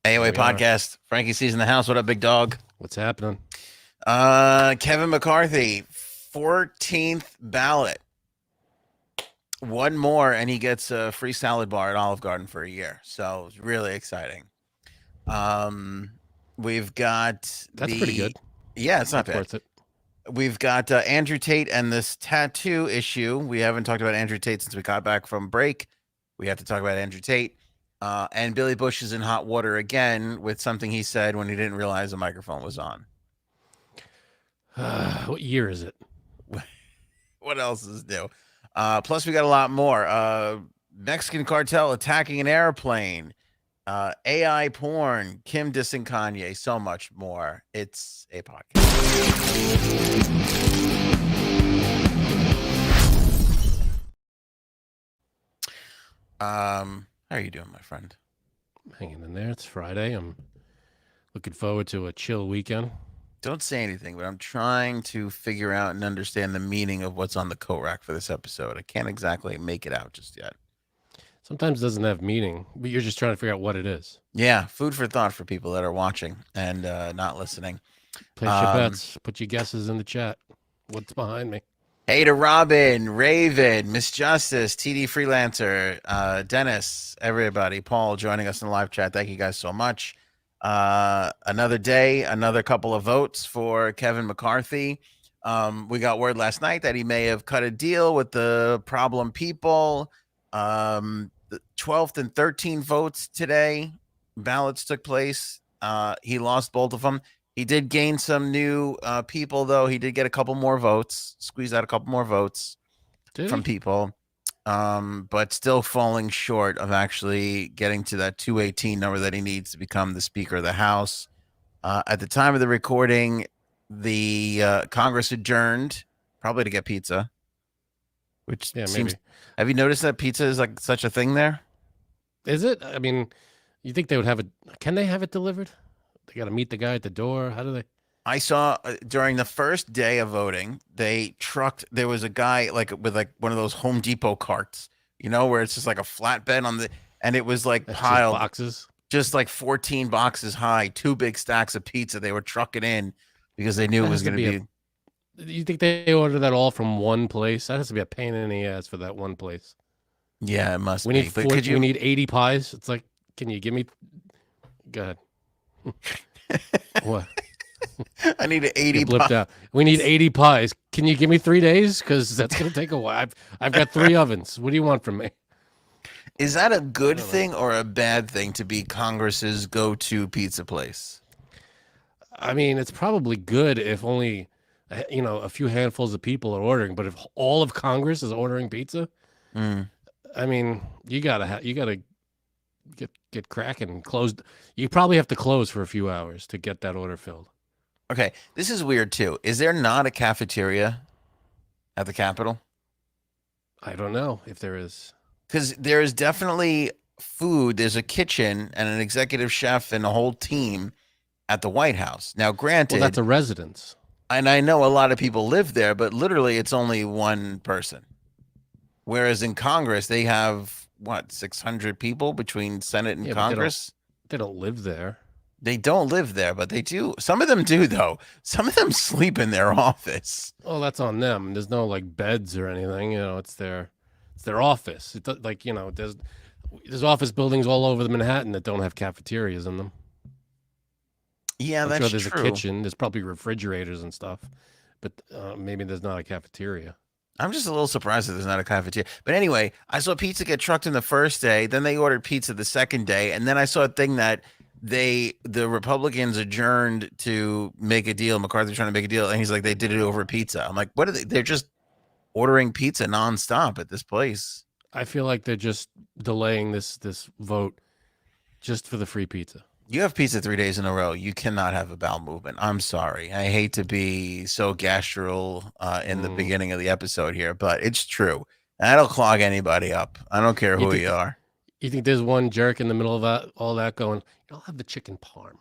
AOA Here we are. podcast. Frankie C's in the house. What up, big dog? What's happening? Kevin McCarthy, 14th ballot. One more, and he gets a free salad bar at Olive Garden for a year. So it's really exciting. Um, we've got That's pretty the good. yeah, it's not That's bad. worth it. We've got Andrew Tate and this tattoo issue. We haven't talked about Andrew Tate since we got back from break. We have to talk about Andrew Tate. And Billy Bush is in hot water again with something he said when he didn't realize the microphone was on. What year is it? What else is new? Plus, we got a lot more. Mexican cartel attacking an airplane. AI porn. Kim dissing Kanye. So much more. It's a podcast. How are you doing, my friend? Hanging in there. It's Friday. I'm looking forward to a chill weekend. Don't say anything, but I'm trying to figure out and understand the meaning of what's on the coat rack for this episode. I can't exactly make it out just yet. Sometimes it doesn't have meaning, but you're just trying to figure out what it is. Yeah, food for thought for people that are watching and not listening. Place your bets. Put your guesses in the chat. What's behind me? Hey to Robin, Raven, Miss Justice, TD Freelancer, Dennis, everybody, Paul joining us in the live chat. Thank you guys so much. Another day, another couple of votes for Kevin McCarthy. We got word last night that he may have cut a deal with the problem people. The 12th and 13th votes today, ballots took place. He lost both of them. He did gain some new people, though. He did get a couple more votes, squeeze out a couple more votes from people, but still falling short of actually getting to that 218 number that he needs to become the Speaker of the House. At the time of the recording, the Congress adjourned, probably to get pizza, which seems. Maybe. Have you noticed that pizza is like such a thing there? Is it? I mean, you think they would have it? Can they have it delivered? They got to meet the guy at the door. How do they? I saw during the first day of voting, there was a guy with one of those Home Depot carts, where it's just like a flatbed and it was like That's piled just boxes, just like 14 boxes high, two big stacks of pizza. They were trucking in because they knew it was going to be. You think they order that all from one place? That has to be a pain in the ass for that one place. Yeah, it must we be. Need we need 80 pies. It's like, can you give me? Go ahead. What? I need 80 pies. Out. We need 80 pies. Can you give me 3 days? Because that's going to take a while. I've got 3 ovens. What do you want from me? Is that a good thing or a bad thing to be Congress's go-to pizza place? I mean, it's probably good if only, a few handfuls of people are ordering. But if all of Congress is ordering pizza, I mean, you gotta get cracking and closed. You probably have to close for a few hours to get that order filled. Okay, this is weird too. Is there not a cafeteria at the Capitol? I don't know if there is. Because there is definitely food. There's a kitchen and an executive chef and a whole team at the White House. Now, granted, well, that's a residence. And I know a lot of people live there, but literally it's only one person. Whereas in Congress, they have, 600 people between Senate and Congress? They don't live there. They don't live there, but they do. Some of them do, though. Some of them sleep in their office. Oh, that's on them. There's no beds or anything. It's their office. There's office buildings all over the Manhattan that don't have cafeterias in them. Yeah, I'm that's sure there's true. a kitchen. There's probably refrigerators and stuff, but maybe there's not a cafeteria. I'm just a little surprised that there's not a cafeteria. But anyway, I saw pizza get trucked in the first day. Then they ordered pizza the second day. And then I saw a thing that the Republicans adjourned to make a deal. McCarthy trying to make a deal. And he's like, they did it over pizza. I'm like, what are they? They're just ordering pizza nonstop at this place. I feel like they're just delaying this vote just for the free pizza. You have pizza 3 days in a row. You cannot have a bowel movement. I'm sorry. I hate to be so gastral in the beginning of the episode here, but it's true. That'll clog anybody up. I don't care who you are. You think there's one jerk in the middle of all that going, I'll have the chicken parm.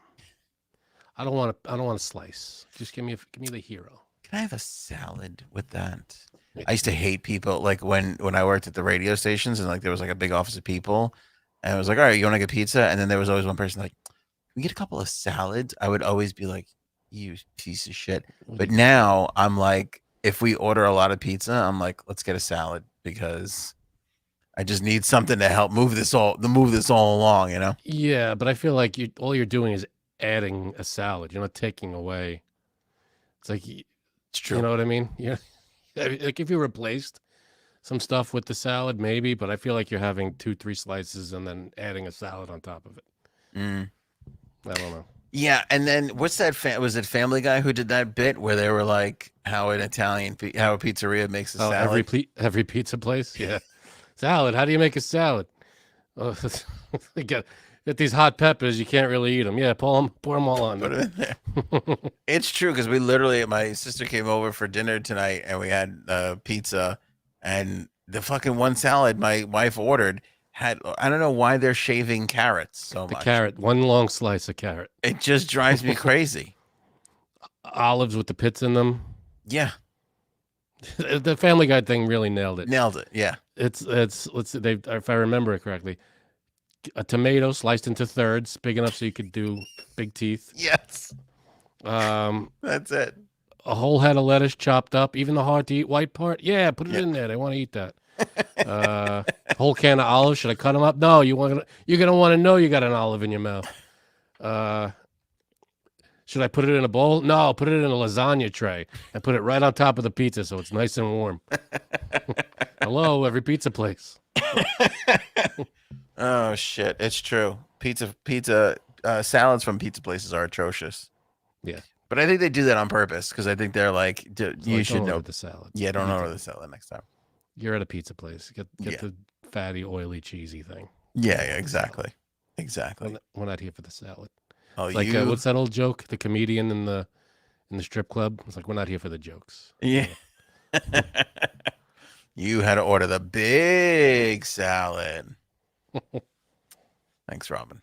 I don't want a slice. Just give me the hero. Can I have a salad with that? I used to hate people like when I worked at the radio stations and there was a big office of people and I was like, all right, you want to get pizza? And then there was always one person like, we get a couple of salads, I would always be like, you piece of shit. What do But you- now I'm like, if we order a lot of pizza, I'm like, let's get a salad because I just need something to help move this all along, you know? Yeah, but I feel like all you're doing is adding a salad. You're not taking away. It's like It's you true. know what I mean? Yeah, like if you replaced some stuff with the salad, maybe. But I feel like you're having 2, 3 slices and then adding a salad on top of it. Mm. I don't know. Yeah, and then what's that? Was it Family Guy who did that bit where they were like, how how a pizzeria makes a Oh, salad? every pizza place, yeah. Salad. How do you make a salad? Oh, get these hot peppers. You can't really eat them. Yeah, pour them all on Put there. it in there. It's true because we literally, my sister came over for dinner tonight and we had pizza, and the fucking one salad my wife ordered had, I don't know why they're shaving carrots so The much. carrot, one long slice of carrot. It just drives me crazy. Olives with the pits in them. Yeah, The Family Guy thing really nailed it. nailed it. Yeah, It's let's see, they if I remember it correctly, a tomato sliced into thirds, big enough so you could do big teeth. yes, Um, that's it. a whole head of lettuce chopped up, even the hard to eat white part. Yeah, put it Yeah. in there. They want to eat that. Whole can of olives. Should I cut them up? No, you're gonna want to know you got an olive in your mouth. Should I put it in a bowl? No, put it in a lasagna tray and put it right on top of the pizza so it's nice and warm. Hello, every pizza place. Oh shit, it's true. Pizza salads from pizza places are atrocious. Yeah. But I think they do that on purpose because I think they're like, you Like, should don't know. order the salad. Yeah, don't Eat order it. the salad next time. You're at a pizza place. Get Yeah. the fatty, oily, cheesy thing. Yeah, exactly. Exactly. We're not here for the salad. Oh, It's like you. what's that old joke? The comedian in the strip club. It's like we're not here for the jokes. Yeah. You had to order the big salad. Thanks, Robin.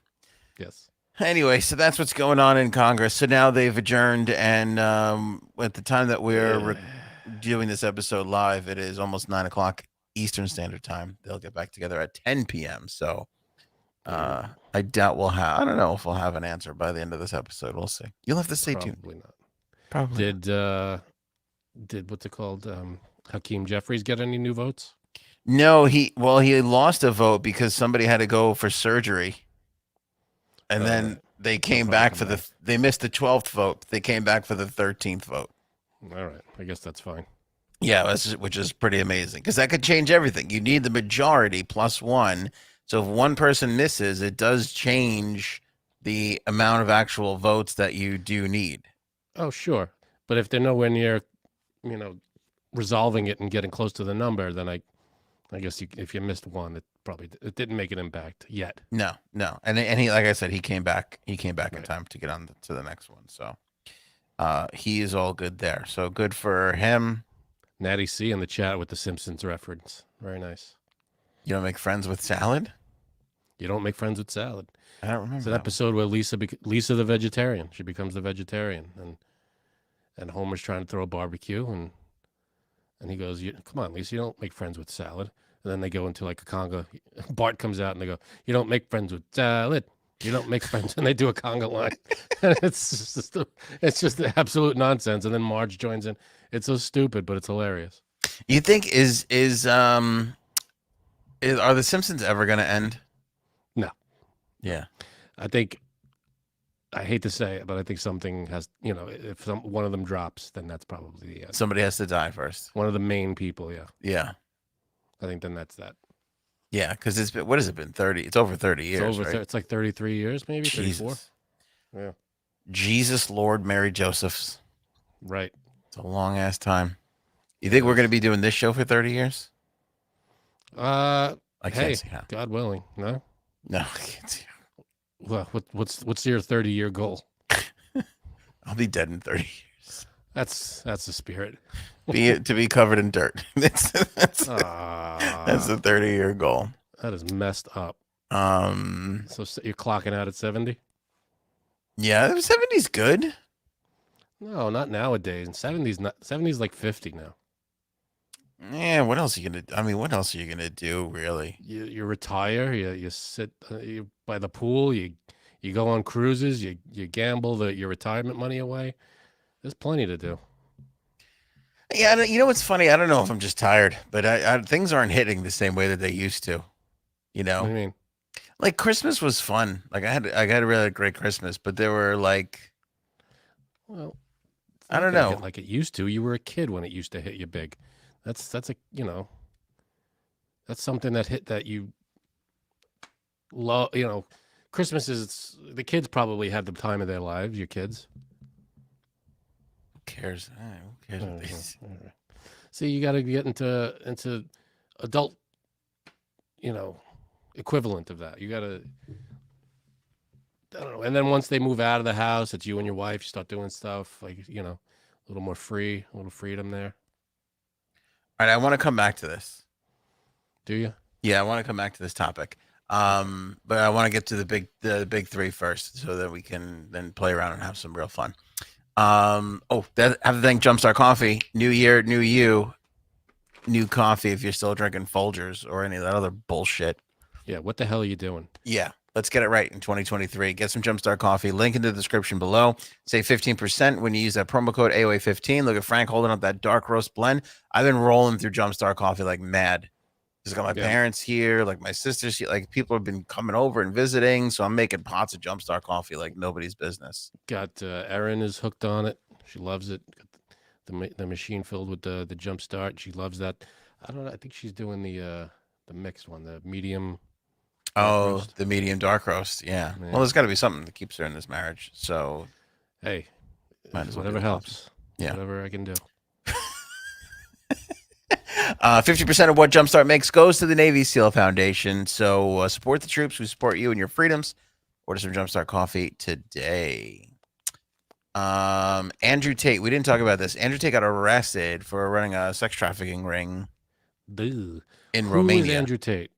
Yes. Anyway, so that's what's going on in Congress. So now they've adjourned, and at the time that we're doing this episode live, it is almost 9 o'clock Eastern Standard Time. They'll get back together at 10 p.m. So I doubt we'll have. I don't know if we'll have an answer by the end of this episode. We'll see. You'll have to stay tuned. Probably not. Probably. Did what's it called? Hakeem Jeffries get any new votes? No, he lost a vote because somebody had to go for surgery. And then right. they came probably back come for back. they missed the 12th vote. They came back for the 13th vote. All right. I guess that's fine. Yeah, which is pretty amazing because that could change everything. You need the majority plus one. So if one person misses, it does change the amount of actual votes that you do need. Oh, sure. But if they're nowhere near, resolving it and getting close to the number, then I guess if you missed one, it didn't make an impact yet. No. And he, like I said, he came back in Right. time to get on to the next one. So he is all good there. So good for him. Natty C in the chat with the Simpsons reference. Very nice. You don't make friends with salad? You don't make friends with salad. I don't remember. It's an that episode where Lisa the vegetarian. She becomes the vegetarian, and Homer's trying to throw a barbecue, and he goes, "Come on, Lisa, you don't make friends with salad." And then they go into like a conga. Bart comes out and they go, "You don't make friends with salad. You don't make friends." And they do a conga line. And it's just absolute nonsense. And then Marge joins in. It's so stupid, but it's hilarious. You think are the Simpsons ever going to end? No. Yeah. I think, I hate to say it, but I think something has, if one of them drops, then that's probably the end. Somebody has to die first. One of the main people, yeah. Yeah. I think then that's that. Yeah, because it's been, what has it been? 30. It's over 30 years. Right? It's like 33 years, maybe 34. Jesus. Yeah. Jesus, Lord, Mary, Joseph's. Right. It's a long ass time. You think we're going to be doing this show for 30 years? I can't see how. God willing, no. No, I can't see how. Well, what's your 30-year goal? I'll be dead in 30 years. That's the spirit. To be covered in dirt. That's the 30-year goal. That is messed up. So you're clocking out at 70? Yeah, 70's good. No, not nowadays. 70's like 50 now. Yeah, what else are you gonna? I mean, what else are you gonna do, really? You retire. You sit by the pool. You You go on cruises. You gamble your retirement money away. There's plenty to do. Yeah, you know what's funny? I don't know if I'm just tired, but things aren't hitting the same way that they used to. You What know, do you mean? like Christmas was fun. Like I had a really great Christmas, but there were like Well, it's I not don't going to hit know. like it used to. You were a kid when it used to hit you big. That's a that's something that hit that you love. Christmas is the kids probably had the time of their lives. Your kids. Who cares? Who cares what these? See, you got to get into adult, you know, equivalent of that. You got to, I don't know. And then once they move out of the house, it's you and your wife. You start doing stuff like a little more free, a little freedom there. All right, I want to come back to this. Do you? Yeah, I want to come back to this topic. Okay. But I want to get to the big three first, so that we can then play around and have some real fun. I have to thank Jumpstart Coffee. New year, new you, new coffee. If you're still drinking Folgers or any of that other bullshit, Yeah. What the hell are you doing? yeah, let's get it right in 2023. Get some Jumpstart Coffee. Link in the description below. Save 15% when you use that promo code AOA15. Look at Frank holding up that dark roast blend. I've been rolling through Jumpstart Coffee like mad. Just got my Yeah. parents here, like my sisters here, like people have been coming over and visiting. So I'm making pots of Jumpstart Coffee like nobody's business. Got Erin is hooked on it. She loves it. Got the machine filled with the jump start. She loves that. I don't know. I think she's doing the mixed one, the medium dark Oh, roast. the medium dark roast. Yeah. Well, Yeah. there's got to be something that keeps her in this marriage. So Hey, might as well be whatever the coffee. helps. Yeah. Whatever I can do. 50% of what Jumpstart makes goes to the Navy SEAL Foundation. So support the troops who support you and your freedoms. Order some Jumpstart coffee today. Andrew Tate. We didn't talk about this. Andrew Tate got arrested for running a sex trafficking ring Boo. in Who is Romania. Andrew Tate?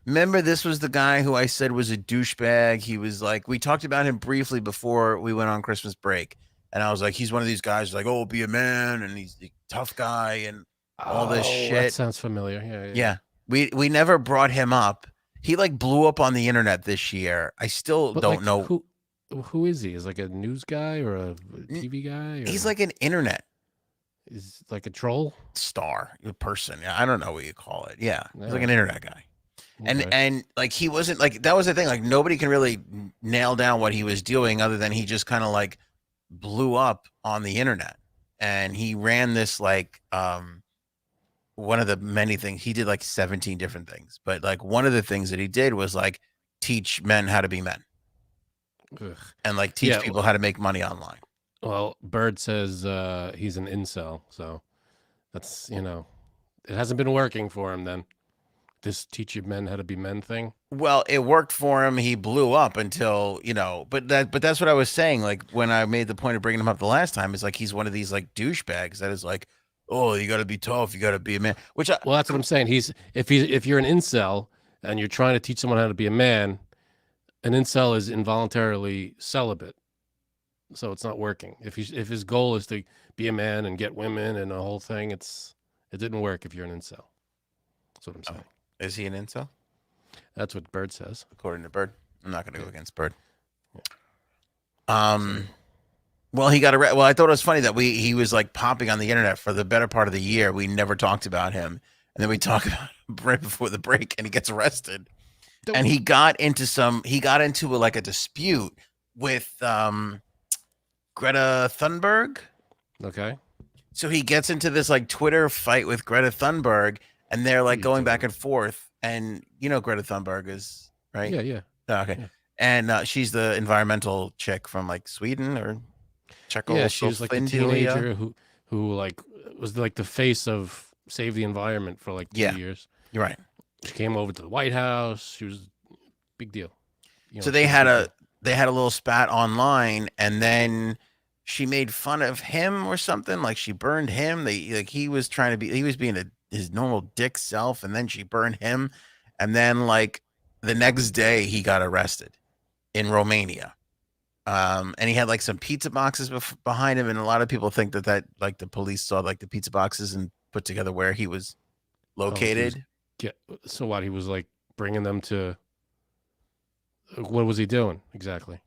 Remember, this was the guy who I said was a douchebag. He was like, we talked about him briefly before we went on Christmas break. And I was like, he's one of these guys like, oh, be a man. And he's the tough guy and all this That shit. sounds familiar. Yeah. Yeah. We never brought him up. He like blew up on the internet this year. I still But don't like, know. who is he? Is like a news guy or a TV guy? Or He's like an internet is like a troll. star, a person. Yeah, I don't know what you call it. Yeah. He's like Alright. an internet guy. Okay. And like he wasn't like that was the thing. Like nobody can really nail down what he was doing other than he just kind of like blew up on the internet. And he ran this like one of the many things he did like 17 different things. But like one of the things that he did was like teach men how to be men Ugh. and like teach Yeah, people how to make money online. Well, Bird says he's an incel, so that's it hasn't been working for him. Then this teach you men how to be men thing. Well, it worked for him. He blew up until, but that's what I was saying. Like when I made the point of bringing him up the last time, is like he's one of these like douchebags that is like, oh, you got to be tough, you got to be a man. Which Well, that's what I'm saying. If you're an incel and you're trying to teach someone how to be a man, an incel is involuntarily celibate, so it's not working. If his goal is to be a man and get women and the whole thing, it didn't work if you're an incel. That's what I'm saying. is he an incel? That's what Bird says. According to Bird, I'm not going to go against Bird. Yeah. Well, he got arrested. Well, I thought it was funny that he was like popping on the internet for the better part of the year. We never talked about him, and then we talk about him right before the break, and he gets arrested. And he got into like a dispute with Greta Thunberg. Okay. So he gets into this like Twitter fight with Greta Thunberg, and they're like going back and forth. And Greta Thunberg is right. Yeah. Oh, okay. Yeah. And she's the environmental chick from like Sweden or Czechoslovakia. Yeah, she was like a teenager who like was like the face of Save the Environment for like 2 years. You're right. She came over to the White House. She was big deal. So they had a little spat online, and then she made fun of him or something. Like she burned him. He was being his normal dick self, and then she burned him. And then like the next day he got arrested in Romania. And he had like some pizza boxes behind him, and a lot of people think that like the police saw like the pizza boxes and put together where he was located. So what? He was like bringing them to What was he doing exactly?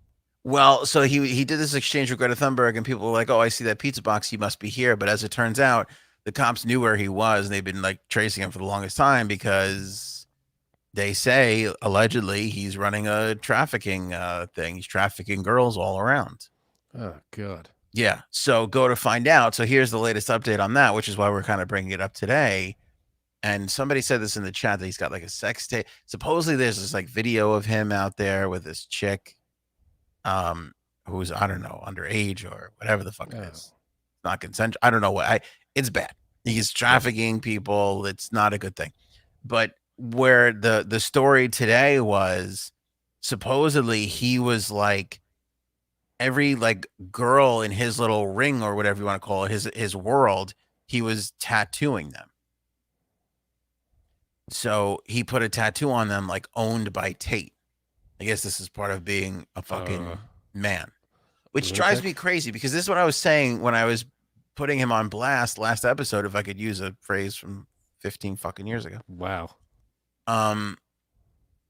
Well, so he did this exchange with Greta Thunberg, and people were like, "Oh, I see that pizza box. He must be here." But as it turns out, the cops knew where he was, and they've been like tracing him for the longest time because they say allegedly he's running a trafficking thing. He's trafficking girls all around. Oh God. Yeah. So go to find out. So here's the latest update on that, which is why we're kind of bringing it up today. And somebody said this in the chat that he's got like a sex tape. Supposedly there's this like video of him out there with this chick, who's, I don't know, underage or whatever the fuck it Oh, is. Not consent. I don't know what. It's bad. He's trafficking people. It's not a good thing. But where the story today was, supposedly he was like every like girl in his little ring or whatever you want to call it, his world, he was tattooing them. So he put a tattoo on them like owned by Tate. I guess this is part of being a fucking man, which drives me lunatic. crazy because this is what I was saying when I was putting him on blast last episode, if I could use a phrase from 15 fucking years ago. Wow. Um,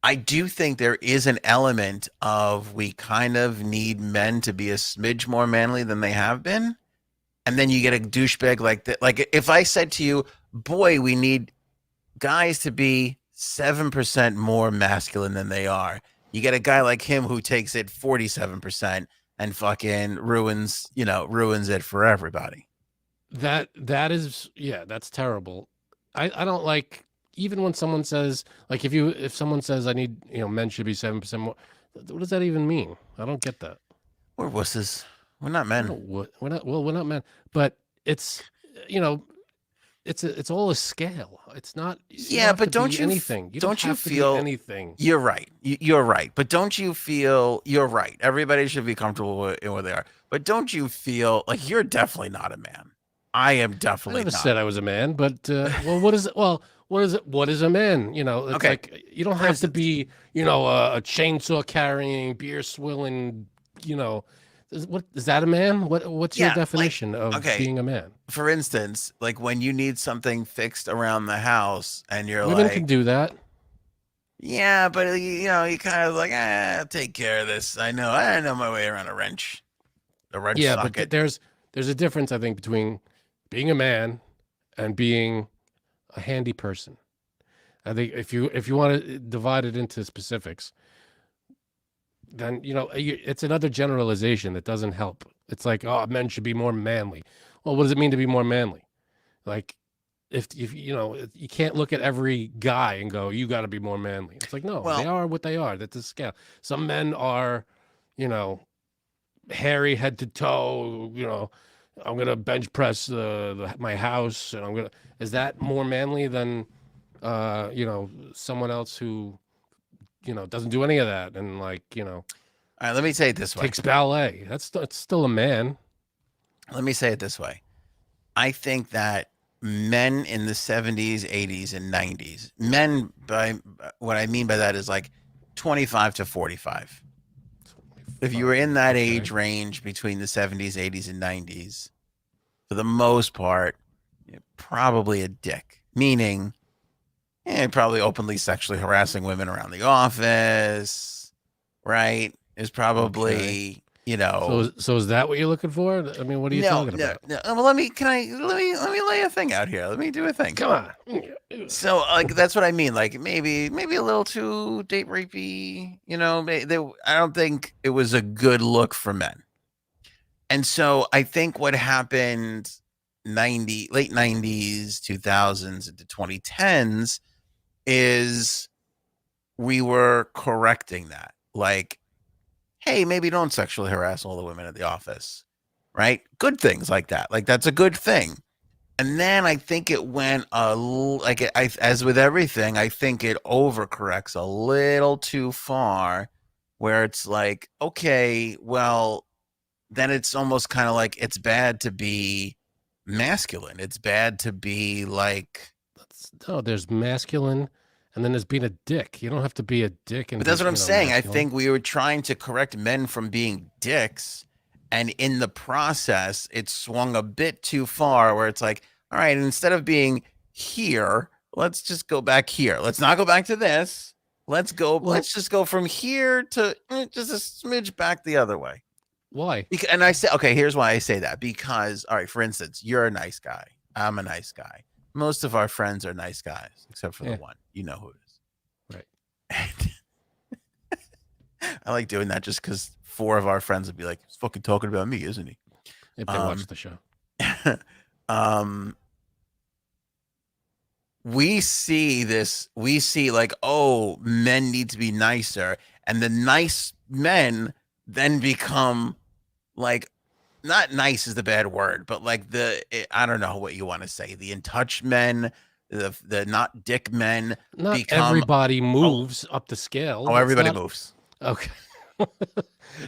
I do think there is an element of we kind of need men to be a smidge more manly than they have been. And then you get a douchebag like that. Like if I said to you, boy, we need guys to be 7% more masculine than they are. You get a guy like him who takes it 47% and fucking ruins it for everybody. That is, yeah, that's terrible. I don't like, even when someone says, like, if someone says I need, men should be 7% more. What does that even mean? I don't get that. We're wusses. We're not men. We're not. Well, we're not men, but it's, it's all a scale. It's not. Yeah, but don't you anything? You don't you have to be feel anything. you're right. You're right. But don't you feel you're right? Everybody should be comfortable in where they are. But don't you feel like you're definitely not a man? I am I definitely never not. said I was a man, but well, what is it? Well, what is it? What is a man? It's Okay. like you don't have to be, a chainsaw carrying, beer swilling. What is that a man? What's your Yeah, like, definition of okay. being a man? For instance, like when you need something fixed around the house and you're Women like, can do that. yeah, but you kind of like, I'll take care of this. I know my way around a wrench Yeah, but socket. there's a difference, I think, between being a man and being a handy person. I think if you want to divide it into specifics, then it's another generalization that doesn't help. It's like, oh, men should be more manly. Well, what does it mean to be more manly? Like, if you can't look at every guy and go, you got to be more manly. It's like, no, they Well, are what they are. That's the scale. Some men are, you know, hairy head to toe. I'm gonna bench press my house, and I'm gonna. Is that more manly than, someone else who, doesn't do any of that and all right, let me say it this way. takes ballet? It's still a man. Let me say it this way. I think that men in the 70s, 80s, and 90s, men, by what I mean by that is like 25 to 45. If you were in that Okay. age range between the 70s, 80s, and 90s, for the most part, you're probably a dick. Meaning, probably openly sexually harassing women around the office, right? Is probably, So is that what you're looking for? I mean, what are you talking about? no. Well, let me lay a thing out here. Let me do a thing. Come on. So, like, that's what I mean. Like, maybe a little too date rapey. I don't think it was a good look for men. And so, I think what happened late 90s, 2000s, into 2010s is we were correcting that. Like, hey, maybe don't sexually harass all the women at the office, right? Good things like that. Like, that's a good thing. And then I think it went as with everything, I think it overcorrects a little too far, where it's like, okay, well, then it's almost kind of like it's bad to be masculine. It's bad to be like. No, there's masculine, and then there's being a dick. You don't have to be a dick. But that's what I'm saying. Masculine. I think we were trying to correct men from being dicks, and in the process, it swung a bit too far, where it's like, all right, instead of being here, let's just go back here. Let's not go back to this. Let's go. Well, Let's just go from here to just a smidge back the other way. why? And I say, okay, here's why I say that. Because, all right, for instance, you're a nice guy. I'm a nice guy. Most of our friends are nice guys, except for the one. You know who it is. Right. And I like doing that just because 4 of our friends would be like, he's fucking talking about me, isn't he? If they watch the show. We see this. We see like, oh, men need to be nicer. And the nice men then become like, not nice is the bad word, but like I don't know what you want to say. The in touch men, the not dick men. Not everybody moves up the scale. Oh, everybody moves. Okay.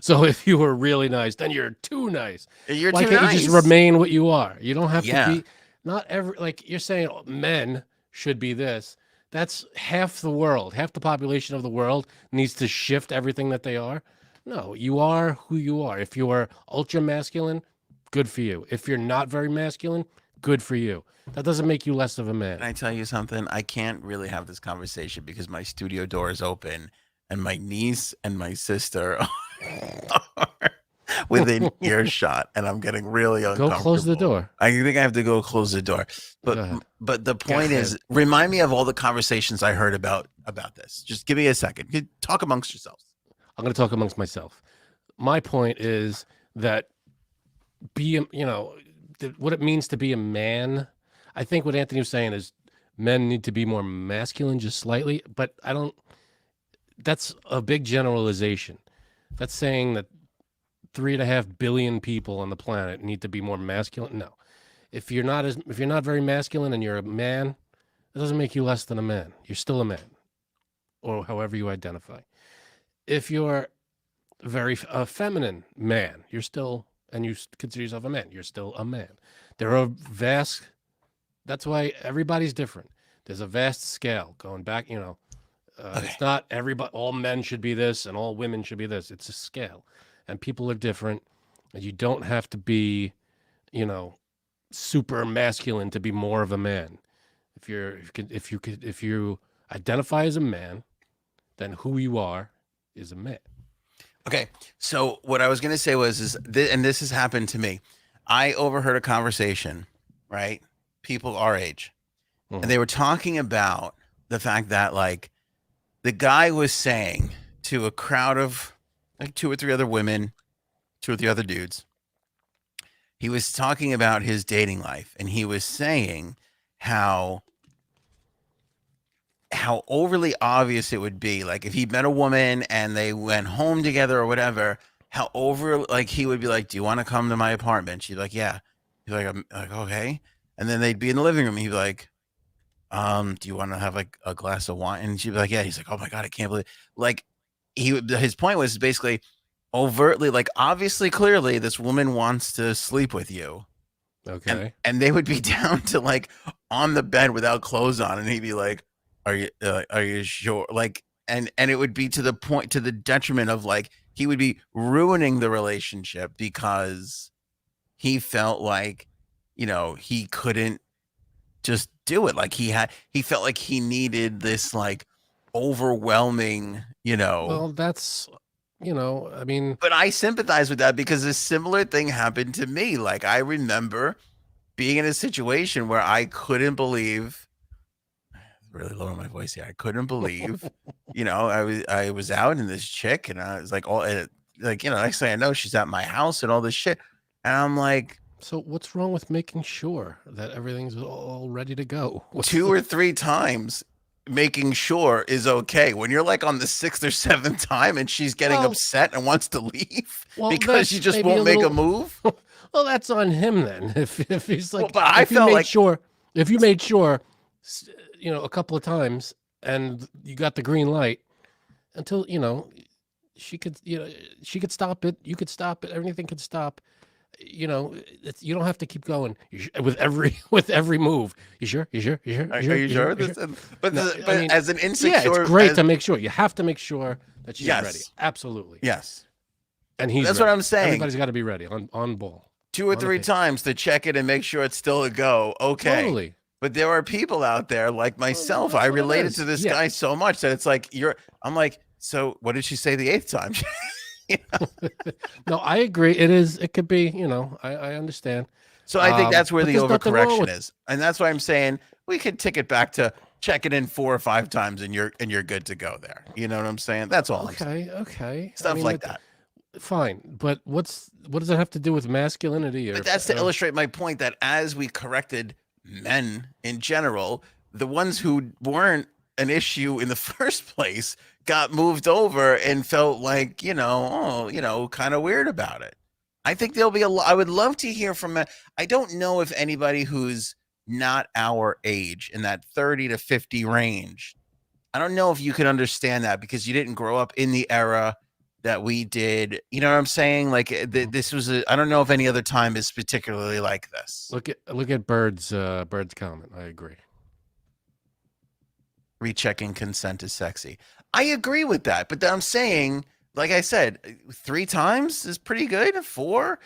So if you were really nice, then you're too nice. Why can't you just remain what you are? You don't have to be. Not every, like you're saying, men should be this. That's half the world. Half the population of the world needs to shift everything that they are. No, you are who you are. If you are ultra masculine, good for you. If you're not very masculine, good for you. That doesn't make you less of a man. Can I tell you something? I can't really have this conversation because my studio door is open and my niece and my sister are within earshot, and I'm getting really uncomfortable. Go close the door. I think I have to go close the door. But the point is, remind me of all the conversations I heard about this. Just give me a second. Talk amongst yourselves. I'm going to talk amongst myself. My point is that what it means to be a man. I think what Anthony was saying is men need to be more masculine, just slightly, but that's a big generalization. That's saying that 3.5 billion people on the planet need to be more masculine. No, if you're not very masculine and you're a man, it doesn't make you less than a man. You're still a man, or however you identify. If you're very feminine man, you're still, and you consider yourself a man, you're still a man. There are vast. That's why everybody's different. There's a vast scale going back. It's not everybody. All men should be this, and all women should be this. It's a scale. And people are different, and you don't have to be, super masculine to be more of a man. If you identify as a man, then who you are is a man. Okay, so what I was going to say and this has happened to me. I overheard a conversation, right? People our age, and they were talking about the fact that like the guy was saying to a crowd of like 2 or 3 other women, 2 or 3 other dudes. He was talking about his dating life, and he was saying how overly obvious it would be, like if he met a woman and they went home together or whatever, how he would be like, "Do you want to come to my apartment?" She'd be like, "Yeah." He's like, "I'm like, okay." And then they'd be in the living room. He'd be like, "Do you want to have like a glass of wine?" And she'd be like, "Yeah." He's like, "Oh my God, I can't believe." Like his point was basically overtly, like obviously, clearly, this woman wants to sleep with you. Okay. And they would be down to like on the bed without clothes on, and he'd be like, are you sure? Like, and it would be to the detriment of like, he would be ruining the relationship because he felt like, he couldn't just do it. Like he felt like he needed this like overwhelming, Well, that's, I mean. But I sympathize with that because a similar thing happened to me. Like I remember being in a situation where I couldn't believe, really lowering my voice here. I couldn't believe, I was out in this chick and I was like, next thing I know, she's at my house and all this shit. And I'm like, so what's wrong with making sure that everything's all ready to go? 2 or 3 times making sure is okay. When you're like on the 6th or 7th time and she's getting upset and wants to leave because you just won't make a move. Well, that's on him then. If he's like, but I felt like if you made sure, a couple of times and you got the green light until, she could stop it. You could stop it. Everything could stop. You don't have to keep going with every move. You sure? Are you sure? But as an insecure, yeah, it's great to make sure. You have to make sure that she's ready. Absolutely. Yes. And that's what I'm saying. Everybody's got to be ready on ball. 2 or 3 times to check it and make sure it's still a go. Okay. Totally. But there are people out there like myself. That's I what it related to is. this Yeah. guy so much that it's like I'm like, so what did she say the 8th time? You know? No, I agree. It is. It could be. I understand. So I think that's where But the there's nothing wrong overcorrection with. is, and that's why I'm saying we could tick it back to check it in 4 or 5 times, and you're good to go there. You know what I'm saying? That's all I'm saying. Okay. I Stuff mean, like that. fine. But what does that have to do with masculinity or? But that's to illustrate my point that as we corrected men in general, the ones who weren't an issue in the first place got moved over and felt like, kind of weird about it. I think there'll be I would love to hear from, I don't know if anybody who's not our age in that 30 to 50 range. I don't know if you can understand that because you didn't grow up in the era that we did. You know what I'm saying? Like this was I don't know if any other time is particularly like this. Look at Bird's comment. I agree. Rechecking consent is sexy. I agree with that, but I'm saying, like I said, 3 times is pretty good. 4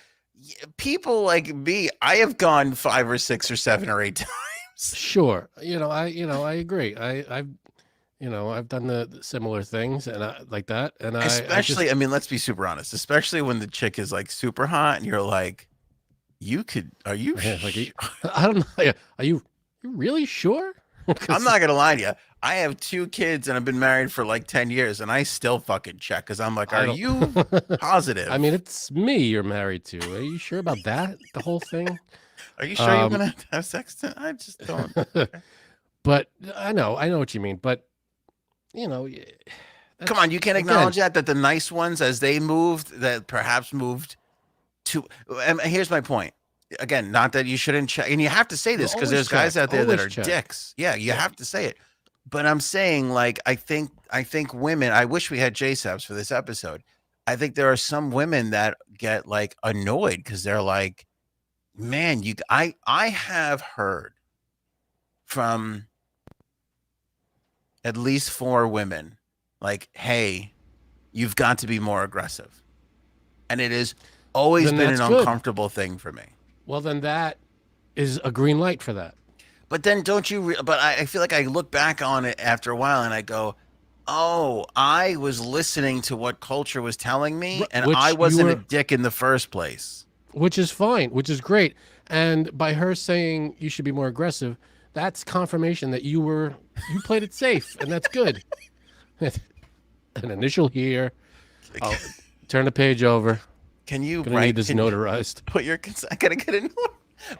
people like me, I have gone 5 or 6 or 7 or 8 times. Sure. I agree. I've done the similar things and like that. And Especially, I mean, let's be super honest, especially when the chick is like super hot and you're like, are you like, I don't know. Are you really sure? I'm not going to lie to you. I have 2 kids and I've been married for like 10 years and I still fucking check because I'm like, are you positive? I mean, it's me you're married to. Are you sure about that? The whole thing? Are you sure you're going to have sex? I just don't. But I know what you mean. But, come on, you can't acknowledge that the nice ones, as they moved, that perhaps moved to. And here's my point. Again, not that you shouldn't check, and you have to say this because there's guys out there that are dicks. Yeah, you have to say it. But I'm saying, like, I think women. I wish we had JSABs for this episode. I think there are some women that get like annoyed because they're like, man, I have heard from at least 4 women like, hey, you've got to be more aggressive. And it has always been an uncomfortable thing for me. Well, then that is a green light for that. But then but I feel like I look back on it after a while and I go, oh, I was listening to what culture was telling me and I wasn't a dick in the first place. Which is fine, which is great. And by her saying you should be more aggressive, that's confirmation that you played it safe, and that's good. An initial here. I'll turn the page over. Can you need this notarized? Put your consent. I gotta get it.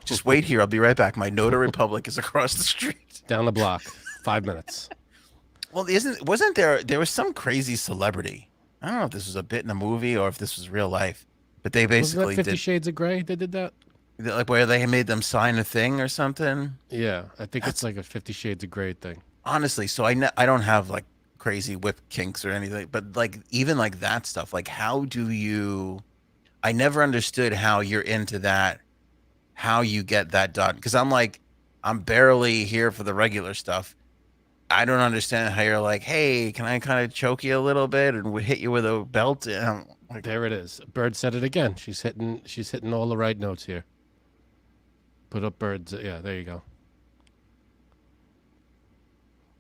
Just wait here. I'll be right back. My notary public is across the street. Down the block. 5 minutes. Well, wasn't there was some crazy celebrity. I don't know if this was a bit in a movie or if this was real life, but they basically Wasn't that 50 Shades of Grey? They did that. Like where they made them sign a thing or something. Yeah, I think it's like a 50 Shades of Grey thing. Honestly, so I don't have like crazy whip kinks or anything, but like even like that stuff, like how do you? I never understood how you're into that, how you get that done. Because I'm like, I'm barely here for the regular stuff. I don't understand how you're like, hey, can I kind of choke you a little bit and hit you with a belt? And like, there it is. Bird said it again. She's hitting all the right notes here. Put up Birds. Yeah, there you go.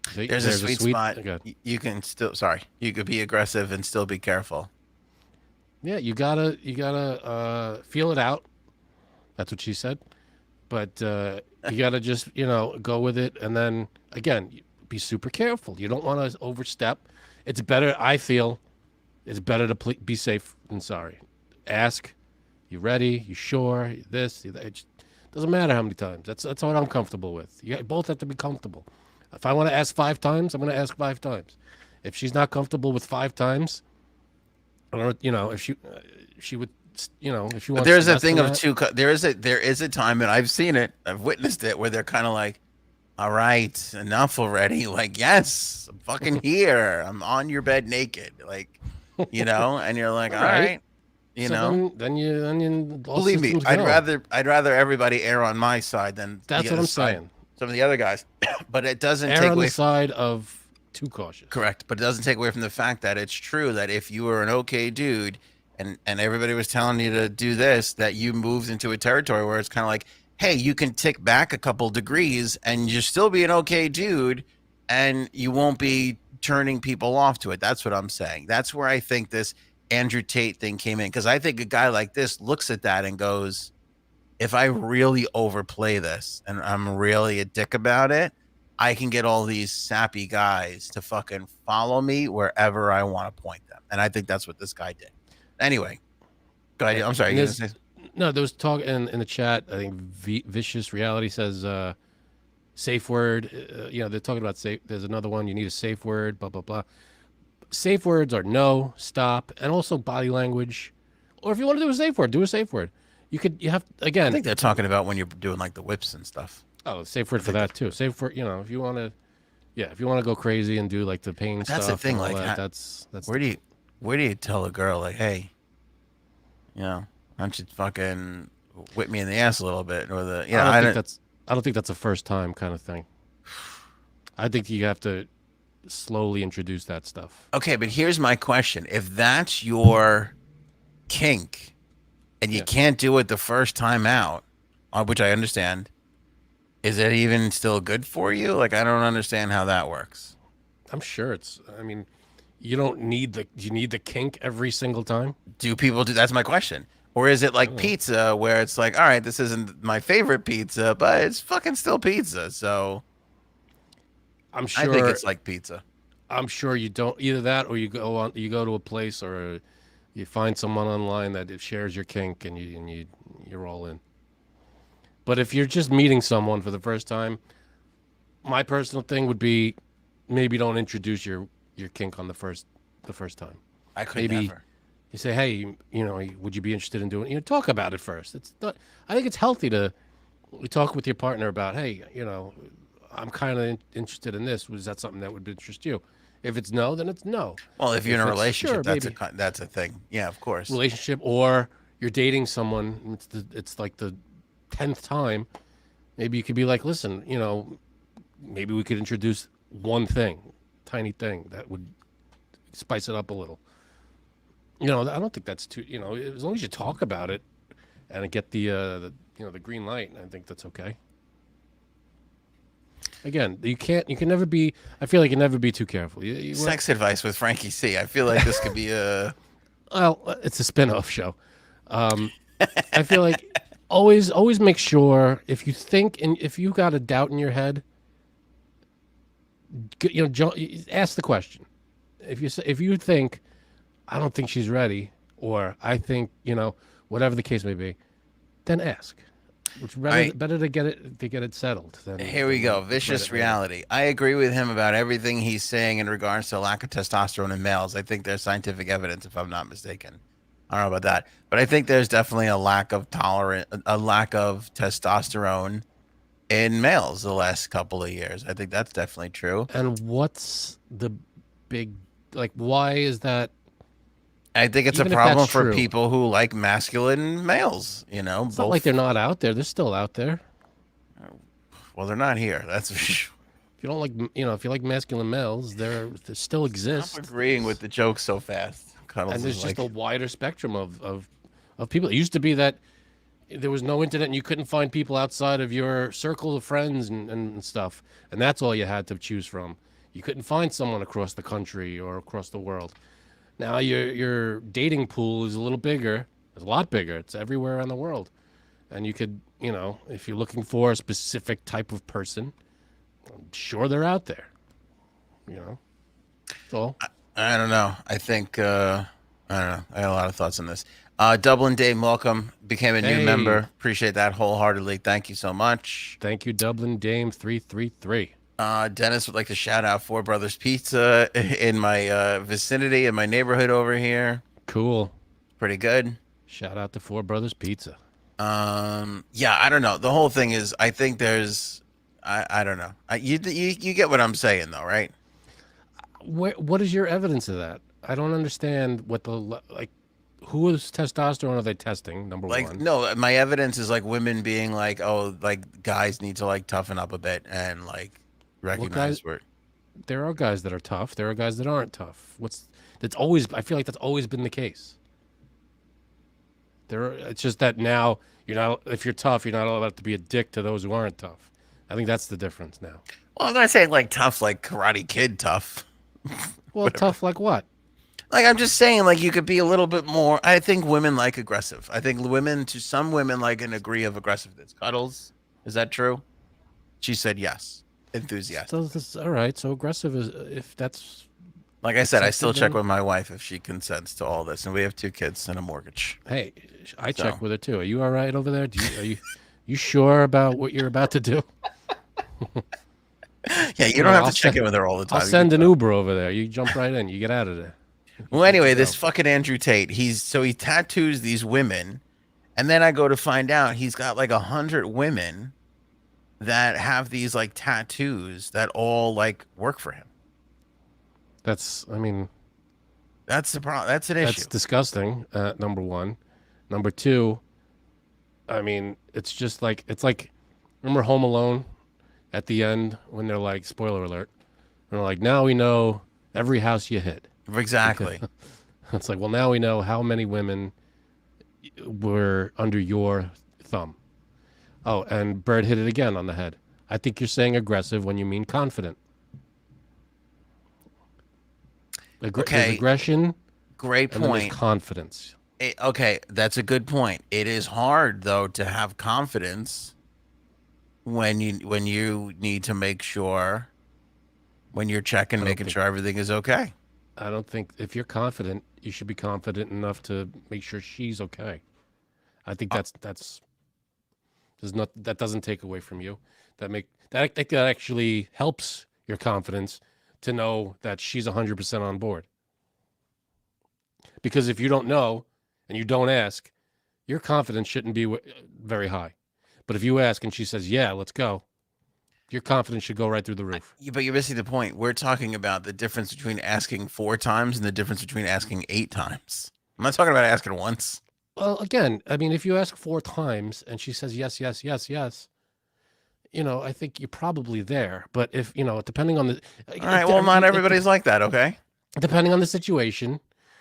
See, there's a sweet spot. You can still, you could be aggressive and still be careful. Yeah, you gotta feel it out. That's what she said. But you gotta just go with it, and then again, be super careful. You don't want to overstep. It's better. I feel it's better to be safe than sorry. Ask. You ready? You sure? This. It doesn't matter how many times. That's what I'm comfortable with. You both have to be comfortable. If I want to ask 5 times, I'm going to ask 5 times. If she's not comfortable with 5 times, I don't know, if she would, if she wants. But there's a thing of two. There is a time, and I've seen it, I've witnessed it, where they're kind of like, all right, enough already. Like, yes, I'm fucking here. I'm on your bed naked. Like, and you're like, all right. Then you believe me, I'd rather everybody err on my side than that's what I'm saying. Some of the other guys, but it doesn't err take on away the side of too cautious. Correct, but it doesn't take away from the fact that it's true that if you were an okay dude and everybody was telling you to do this, that you moved into a territory where it's kind of like, hey, you can tick back a couple degrees and you still be an okay dude, and you won't be turning people off to it. That's what I'm saying. That's where I think this Andrew Tate thing came in, because I think a guy like this looks at that and goes, if I really overplay this and I'm really a dick about it, I can get all these sappy guys to fucking follow me wherever I want to point them. And I think that's what this guy did. Anyway, go ahead. I'm sorry. And You gonna say? no, there was talk in the chat. I think Vicious Reality says safe word. They're talking about safe. There's another one. You need a safe word. Blah blah blah. Safe words are no, stop, and also body language. Or if you want to do a safe word, do a safe word. You have I again. think they're talking about when you're doing like the whips and stuff. Oh, safe word for that too. Safe word. If you want to, if you want to go crazy and do like the pain That's stuff. the thing. And all Like, that, that's where do you tell a girl like, hey, why don't you fucking whip me in the ass a little bit, or the I don't think that's a first time kind of thing. I think you have to slowly introduce that stuff. Okay, but here's my question: if that's your kink, and you can't do it the first time out, which I understand, is it even still good for you? Like, I don't understand how that works. I'm sure it's. I mean, you don't need you need the kink every single time. Do people do? That's my question. Or is it like pizza, where it's like, all right, this isn't my favorite pizza, but it's fucking still pizza. So I'm sure. I think it's like pizza. I'm sure you don't either that, or you go to a place, or you find someone online that shares your kink, and you're all in. But if you're just meeting someone for the first time, my personal thing would be maybe don't introduce your kink on the first time. I could Maybe never. you say, hey, would you be interested in doing? Talk about it first. It's not. I think it's healthy to talk with your partner about, hey, I'm kind of interested in this. Was that something that would interest you? If it's no, then it's no. Well, if you're in a relationship, sure, that's a thing. Yeah, of course. Relationship, or you're dating someone. It's like the 10th time. Maybe you could be like, listen, maybe we could introduce one thing, tiny thing that would spice it up a little. I don't think that's too. As long as you talk about it and get the green light, I think that's okay. Again, you can never be. I feel like you can never be too careful. Sex advice with Frankie C. I feel like this could be a. Well, it's a spin-off show. I feel like always make sure if you think and if you got a doubt in your head, ask the question. If you think I don't think she's ready, or I think whatever the case may be, then ask. It's better to get it settled. Here we go. Vicious Reality. I agree with him about everything he's saying in regards to lack of testosterone in males. I think there's scientific evidence, if I'm not mistaken. I don't know about that, but I think there's definitely a lack of testosterone in males the last couple of years. I think that's definitely true. And what's the big why is that? I think it's a problem for people who like masculine males. It's not like they're not out there. They're still out there. Well, they're not here. That's for sure. If you don't like, if you like masculine males, they still exist. I'm agreeing with the joke so fast. Cuddles and there's just a wider spectrum of people. It used to be that there was no internet and you couldn't find people outside of your circle of friends and stuff, and that's all you had to choose from. You couldn't find someone across the country or across the world. Now your dating pool is a little bigger. It's a lot bigger. It's everywhere in the world. And you could, if you're looking for a specific type of person, I'm sure they're out there. So I don't know. I think I don't know. I got a lot of thoughts on this. Dublin Dame, welcome. Became a new member. Appreciate that wholeheartedly. Thank you so much. Thank you, Dublin Dame 333. Dennis would like to shout out Four Brothers Pizza in my vicinity, in my neighborhood over here. Cool. Pretty good. Shout out to Four Brothers Pizza. Yeah, I don't know. The whole thing is, I think there's, I don't know. You get what I'm saying, though, right? What is your evidence of that? I don't understand what whose testosterone are they testing? Number one. No, my evidence is women being guys need to toughen up a bit and recognize where. There are guys that are tough. There are guys that aren't tough. I feel like that's always been the case. It's just that now you're not. If you're tough, you're not allowed to be a dick to those who aren't tough. I think that's the difference now. Well, I'm not saying like tough, like Karate Kid tough. Well, Whatever. tough like what? Like I'm just saying, like you could be a little bit more. I think women like aggressive. I think some women, like an degree of aggressiveness. Cuddles. Is that true? She said yes. Enthusiastic. So this, all right. So aggressive is if that's Like I said, I still accepted. check Then with my wife if she consents to all this, and we have 2 kids and a mortgage. hey, I So check with her too. Are you all right over there? Are you sure about what you're about to do? yeah, you don't have to check in with her all the time. I'll send an Uber over there. You jump right in. You get out of there. Well, anyway, this fucking Andrew Tate, he tattoos these women, and then I go to find out he's got like 100 women that have these like tattoos that all like work for him. I mean, That's the problem. That's an issue. that's disgusting. Number one. Number two. I mean, it's like remember Home Alone at the end when they're like, spoiler alert, and they're like, now we know every house you hit. Exactly. It's like, well, now we know how many women were under your thumb. Oh, and Bird hit it again on the head. I think you're saying aggressive when you mean confident. There's Okay. aggression, Great and then there's point. confidence. Okay, that's a good point. It is hard though to have confidence when you need to make sure when you're checking, making sure everything is okay. I don't think if you're confident, you should be confident enough to make sure she's okay. I think that doesn't take away from you. I think that actually helps your confidence to know that she's 100% on board. Because if you don't know and you don't ask, your confidence shouldn't be very high. But if you ask and she says, "Yeah, let's go," your confidence should go right through the roof. But you're missing the point. We're talking about the difference between asking 4 times and the difference between asking 8 times. I'm not talking about asking once. Well, again, I mean, if you ask 4 times and she says yes, yes, yes, yes, I think you're probably there. But if, depending on the. All right. Well, not everybody's like that. Okay. Depending on the situation,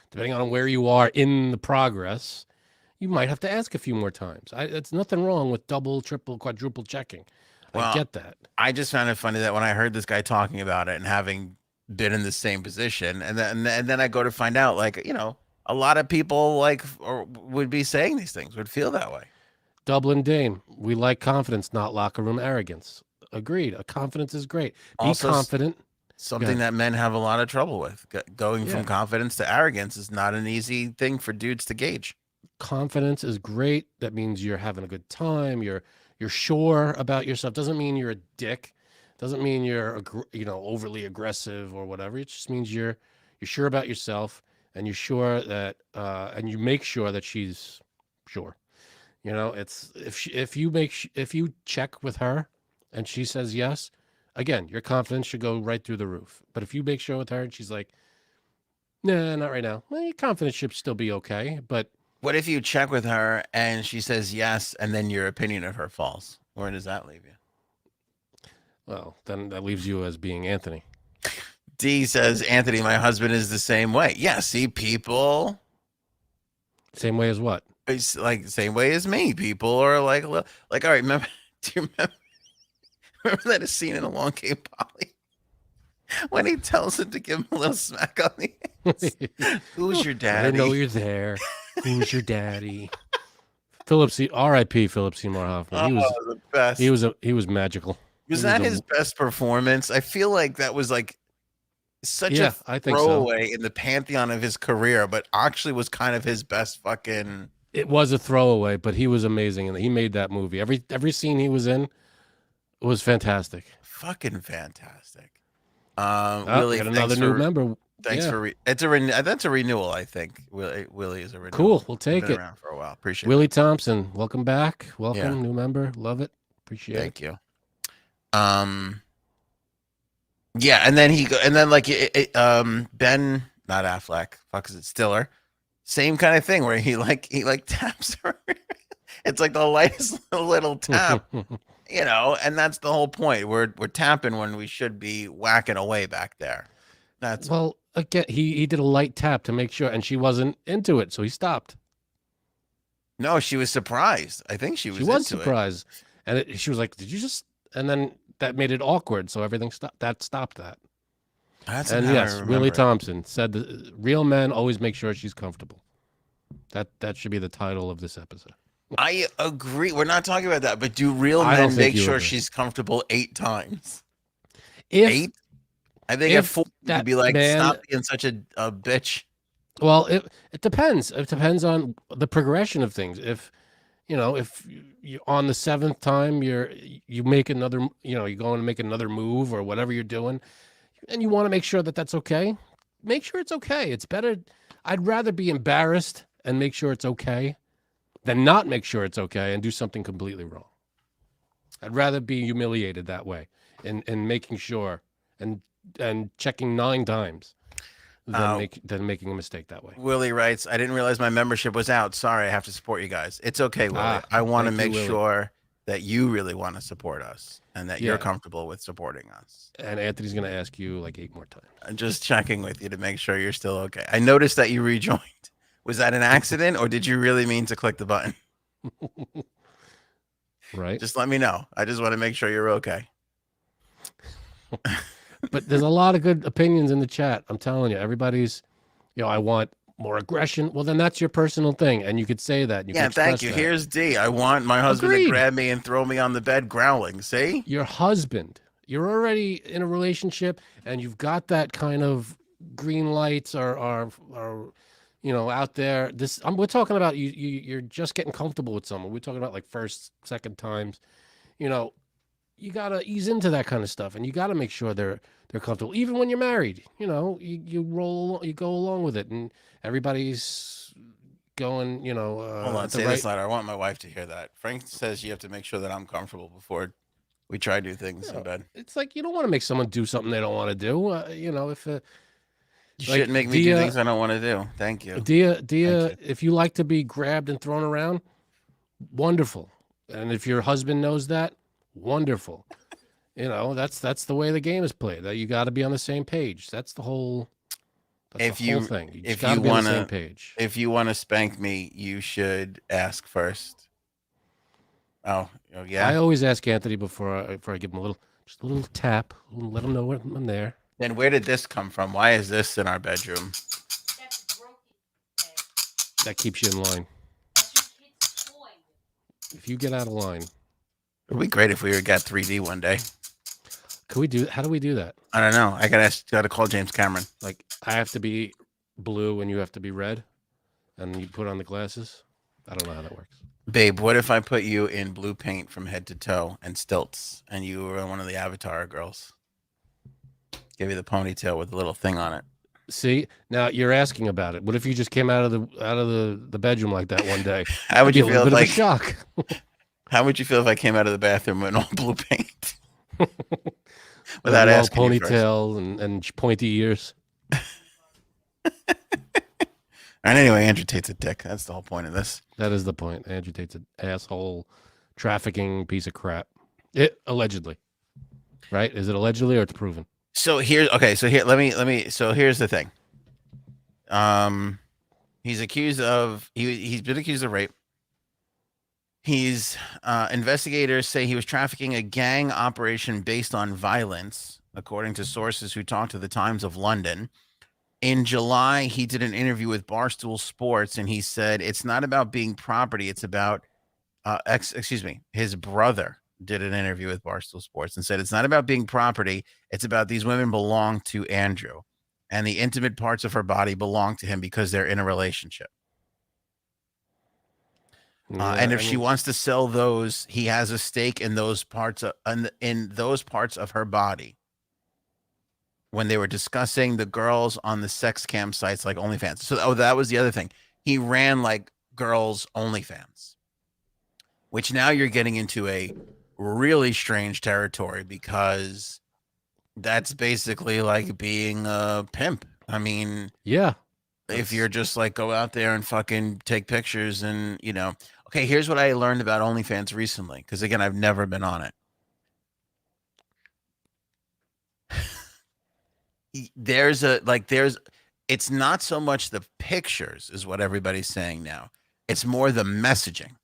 depending on where you are in the progress, you might have to ask a few more times. It's nothing wrong with double, triple, quadruple checking. I get that. I just found it funny that when I heard this guy talking about it and having been in the same position, and then I go to find out, like, a lot of people would be saying these things, would feel that way. Dublin Dane, we like confidence, not locker room arrogance. Agreed. Confidence is great. Be Also, confident. Something that men have a lot of trouble with. Going from confidence to arrogance is not an easy thing for dudes to gauge. Confidence is great. That means you're having a good time. You're sure about yourself. Doesn't mean you're a dick. Doesn't mean you're overly aggressive or whatever. It just means you're sure about yourself, and you're sure that and you make sure that she's sure. It's if you check with her and she says yes, again, your confidence should go right through the roof. But if you make sure with her and she's like, nah, not right now, well, your confidence should still be okay. But what if you check with her and she says yes, and then your opinion of her falls? Where does that leave you? Well, then that leaves you as being Anthony. D says, Anthony, my husband is the same way. Yeah, see, people. Same way as what? It's like the same way as me. People are like, all right, do you remember that scene in Along Came Polly? When he tells him to give him a little smack on the ass. Who's your daddy? I know you're there. Who's your daddy? R.I.P. Philip Seymour Hoffman. He was the best. He was magical. Was that his best performance? I feel like that was like such a throwaway in the pantheon of his career, but actually was kind of his best fucking. It was a throwaway, but he was amazing, and he made that movie. Every scene he was in was fantastic. Fucking fantastic. Willie, got another new member. Thanks for that's a renewal. I think Willie is a renewal. Cool, we'll take it. Been around for a while. Appreciate Willie Thompson. Welcome back. Welcome, new member. Love it. Appreciate it. Thank you. Yeah, and then like Ben, not Affleck. Fuck, is it Stiller? Same kind of thing where he taps her. It's like the lightest little tap, and that's the whole point. We're tapping when we should be whacking away back there. Again, he did a light tap to make sure, and she wasn't into it, so he stopped. No, she was surprised. I think she She was was into it. surprised, and she was like, "Did you just?" And then that made it awkward, so everything stopped. That stopped that. That's And how I yes, Willie remember it. Thompson said that real men always make sure she's comfortable. That should be the title of this episode. I agree. We're not talking about that, but do real I don't men think make you sure agree. she's comfortable 8 times? If 8? I think at if 4 you could that be like, man, stop being such a bitch. well, it depends. It depends on the progression of things. If if you on the seventh time you make another, you go and make another move or whatever you're doing, and you want to make sure that that's okay, make sure it's okay. It's better. I'd rather be embarrassed and make sure it's okay than not make sure it's okay and do something completely wrong. I'd rather be humiliated that way and making sure and checking 9 times Uh, than making a mistake that way. Willie writes, I didn't realize my membership was out. Sorry, I have to support you guys. It's okay, Willie. I want to Thank you, make Willie. sure that you really want to support us and that you're Yeah. comfortable with supporting us. And Anthony's going to ask you like 8 more times. I'm just checking with you to make sure you're still okay. I noticed that you rejoined. Was that an accident or did you really mean to click the button? Right. Just let me know. I just want to make sure you're okay. But there's a lot of good opinions in the chat. I'm telling you, everybody's, I want more aggression. Well, then that's your personal thing. And you could say that. You Yeah, could thank you. that. Here's D. I want my husband Agreed. to grab me and throw me on the bed growling. See? Your husband. You're already in a relationship and you've got that kind of green lights are out there. We're talking about you're just getting comfortable with someone. We're talking about like first, second times. You got to ease into that kind of stuff and you got to make sure they're comfortable. Even when you're married, you go along with it and everybody's going, Hold on, say this louder. I want my wife to hear that. Frank says you have to make sure that I'm comfortable before we try to do things in bed. It's like you don't want to make someone do something they don't want to do. If you shouldn't make me do things I don't want to do. Thank you. Dia, if you like to be grabbed and thrown around, wonderful. And if your husband knows that, wonderful. That's the way the game is played. That you got to be on the same page. That's the whole. That's the whole thing. You got to be on the same page. If you want to spank me, you should ask first. Oh yeah. I always ask Anthony before I give him a little tap, let him know I'm there. Then where did this come from? Why is this in our bedroom? That keeps you in line. If you get out of line, it would be great if we got 3D one day. Could we do? How do we do that? I don't know. I got to call James Cameron. Like I have to be blue and you have to be red, and you put on the glasses. I don't know how that works. Babe, what if I put you in blue paint from head to toe and stilts, and you were one of the Avatar girls? Give you the ponytail with a little thing on it. See, now you're asking about it. What if you just came out of the bedroom like that one day? How would you feel? Like shock. How would you feel if I came out of the bathroom in all blue paint? Without asking ponytail and pointy ears. And anyway, Andrew Tate's a dick. That's the whole point of this. That is the point. Andrew Tate's an asshole, trafficking piece of crap. It allegedly, right? Is it allegedly or it's proven? So here's So here's the thing. He's accused of he's been accused of rape. Investigators say he was trafficking a gang operation based on violence, according to sources who talked to the Times of London. In July, he did an interview with Barstool Sports, and he said it's not about being property. It's about, his brother did an interview with Barstool Sports and said it's not about being property. It's about these women belong to Andrew, and the intimate parts of her body belong to him because they're in a relationship. And if she wants to sell those, he has a stake in those parts of her body. When they were discussing the girls on the sex cam sites like OnlyFans. So that was the other thing. He ran like girls OnlyFans, which now you're getting into a really strange territory because that's basically like being a pimp. I mean, yeah. If you're just like go out there and fucking take pictures and, okay, here's what I learned about OnlyFans recently. Cause again, I've never been on it. It's not so much the pictures is what everybody's saying now. It's more the messaging.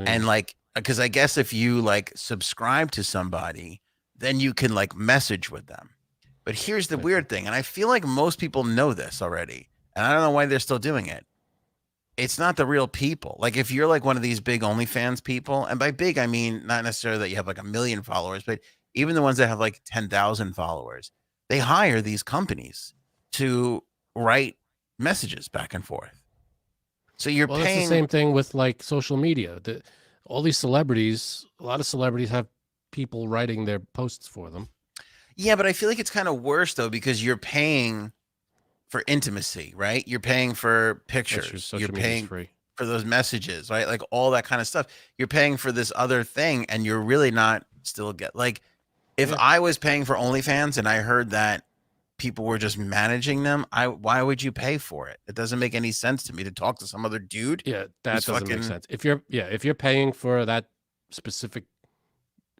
And like, because I guess if you like subscribe to somebody, then you can like message with them. But here's the weird thing, and I feel like most people know this already, and I don't know why they're still doing it. It's not the real people. Like if you're like one of these big OnlyFans people, and by big I mean not necessarily that you have like 1 million followers, but even the ones that have like 10,000 followers, they hire these companies to write messages back and forth. So you're Well, that's the paying. same thing with like social media. All these celebrities, a lot of celebrities have people writing their posts for them. Yeah, but I feel like it's kind of worse though because you're paying for intimacy, right? You're paying for pictures. You're Social media is paying free. for those messages, right? Like all that kind of stuff. You're paying for this other thing and you're really not still get like if I was paying for OnlyFans and I heard that people were just managing them, why would you pay for it? It doesn't make any sense to me to talk to some other dude. Yeah, that doesn't make sense. If you're paying for that specific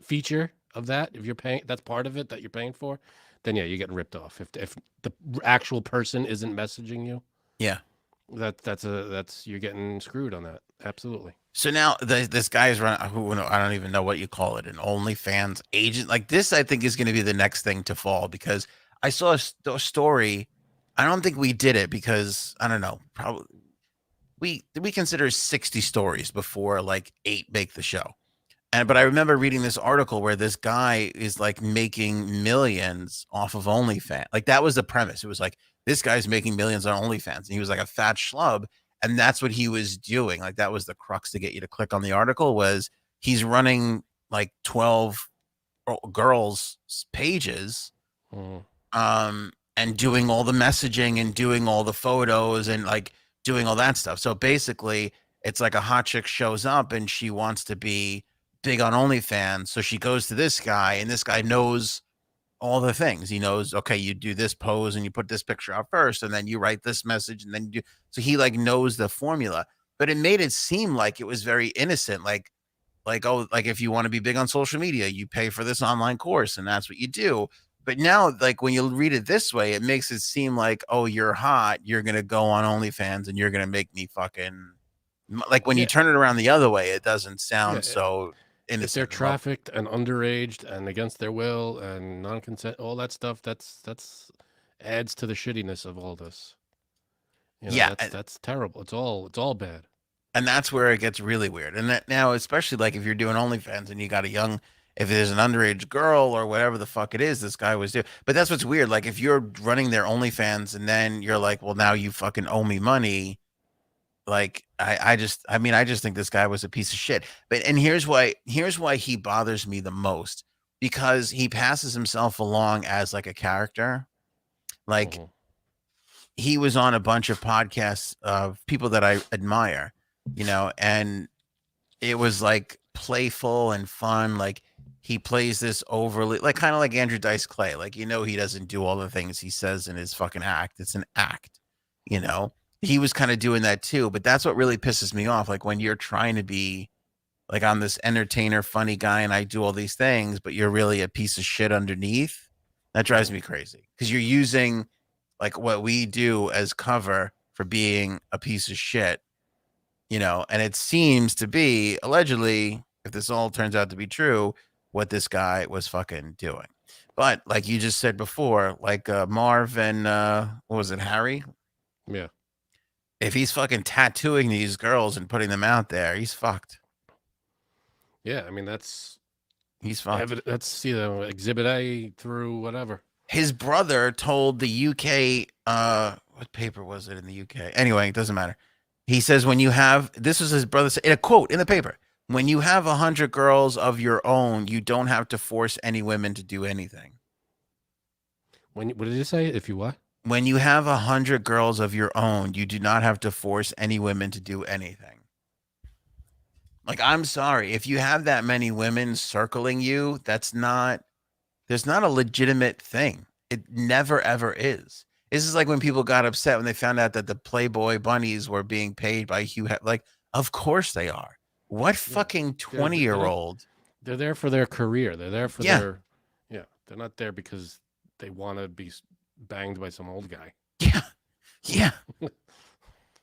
feature of that, if you're paying, that's part of it that you're paying for, then yeah, you're getting ripped off. If the actual person isn't messaging you, yeah, that's you're getting screwed on that. Absolutely. So now this guy is running. Who I don't even know what you call it, an OnlyFans agent. Like this, I think is going to be the next thing to fall because I saw a story. I don't think we did it because I don't know. Probably we consider 60 stories before like 8 make the show. But I remember reading this article where this guy is like making millions off of OnlyFans. Like that was the premise. It was like this guy's making millions on OnlyFans, and he was like a fat schlub, and that's what he was doing. Like that was the crux to get you to click on the article was he's running like 12 girls pages, and doing all the messaging and doing all the photos and like doing all that stuff. So basically, it's like a hot chick shows up and she wants to be big on OnlyFans. So she goes to this guy, and this guy knows all the things. He knows, okay, you do this pose and you put this picture out first, and then you write this message, and then you do. So he like knows the formula, but it made it seem like it was very innocent. Oh, like if you want to be big on social media, you pay for this online course, and that's what you do. But now, like when you read it this way, it makes it seem like, oh, you're hot. You're gonna go on OnlyFans and you're gonna make me fucking like when you turn it around the other way, it doesn't sound so innocent. If they're trafficked and underage and against their will and non-consent, all that stuff, that's adds to the shittiness of all this. You know, that's terrible. It's all bad. And that's where it gets really weird. And that now, especially like if you're doing OnlyFans and you got if there's an underage girl or whatever the fuck it is, this guy was doing. But that's what's weird. Like if you're running their OnlyFans and then you're like, well, now you fucking owe me money. Like I just think this guy was a piece of shit. But and here's why he bothers me the most, because he passes himself along as like a character. Like he was on a bunch of podcasts of people that I admire, and it was like playful and fun. Like he plays this overly, like kind of like Andrew Dice Clay. Like, he doesn't do all the things he says in his fucking act. It's an act, he was kind of doing that too. But that's what really pisses me off. Like when you're trying to be like, I'm this entertainer, funny guy, and I do all these things, but you're really a piece of shit underneath. That drives me crazy because you're using like what we do as cover for being a piece of shit, and it seems to be allegedly, if this all turns out to be true, what this guy was fucking doing. But like you just said before, like Marv and what was it, Harry? Yeah. If he's fucking tattooing these girls and putting them out there, he's fucked. Yeah, I mean he's fucked. That's Exhibit A through whatever. His brother told the UK, what paper was it in the UK? Anyway, it doesn't matter. He says when you have, this was his brother in a quote in the paper, when you have 100 girls of your own, you don't have to force any women to do anything. What did you say? If you what? When you have 100 girls of your own, you do not have to force any women to do anything. Like, I'm sorry. If you have that many women circling you, there's not a legitimate thing. It never, ever is. This is like when people got upset when they found out that the Playboy bunnies were being paid by Hugh. Like, of course they are. What fucking 20-year-old? They're there for their career. They're there for their, they're not there because they want to be banged by some old guy. Yeah.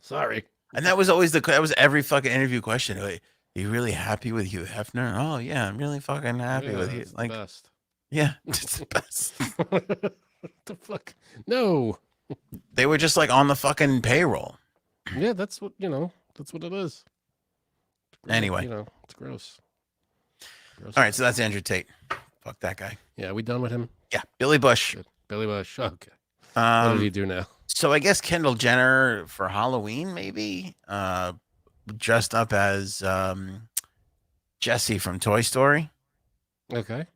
Sorry. And that was always that was every fucking interview question. Like, are you really happy with Hugh Hefner? Oh yeah, I'm really fucking happy with Yeah, you. it's the Like, best. yeah, it's the best. What the fuck? No. They were just like on the fucking payroll. Yeah, that's what That's what it is. Anyway, It's gross. Gross. all right, so that's Andrew Tate. Fuck that guy. Yeah, we done with him? Yeah, Billy Bush. Good. Billy Bush. Okay. What did he do now? So I guess Kendall Jenner for Halloween, maybe, dressed up as Jessie from Toy Story. Okay.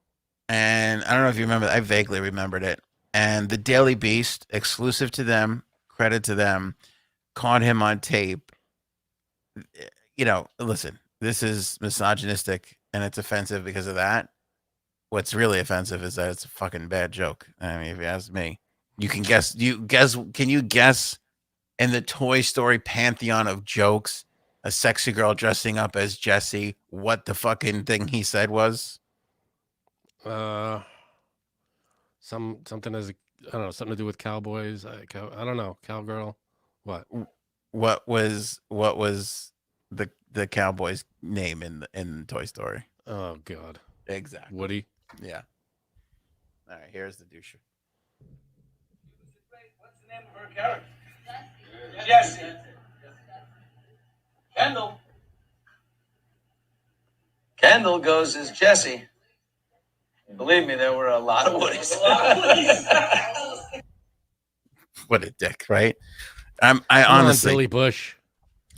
And I don't know if you remember. I vaguely remembered it. And the Daily Beast, exclusive to them, credit to them, caught him on tape. Listen, this is misogynistic and it's offensive because of that. What's really offensive is that it's a fucking bad joke. I mean, if you ask me, you can guess. Can you guess in the Toy Story pantheon of jokes, a sexy girl dressing up as Jessie, what the fucking thing he said was? Something as I don't know, something to do with cowboys. I don't know, cowgirl. What? What was the cowboy's name in Toy Story? Oh God. Exactly. Woody. Yeah. All right. Here's the douche. What's the name of her character? Jessie. Kendall. Kendall goes as Jessie. Believe me, there were a lot of Woodies. What a dick, right? I Come honestly, on, Billy Bush.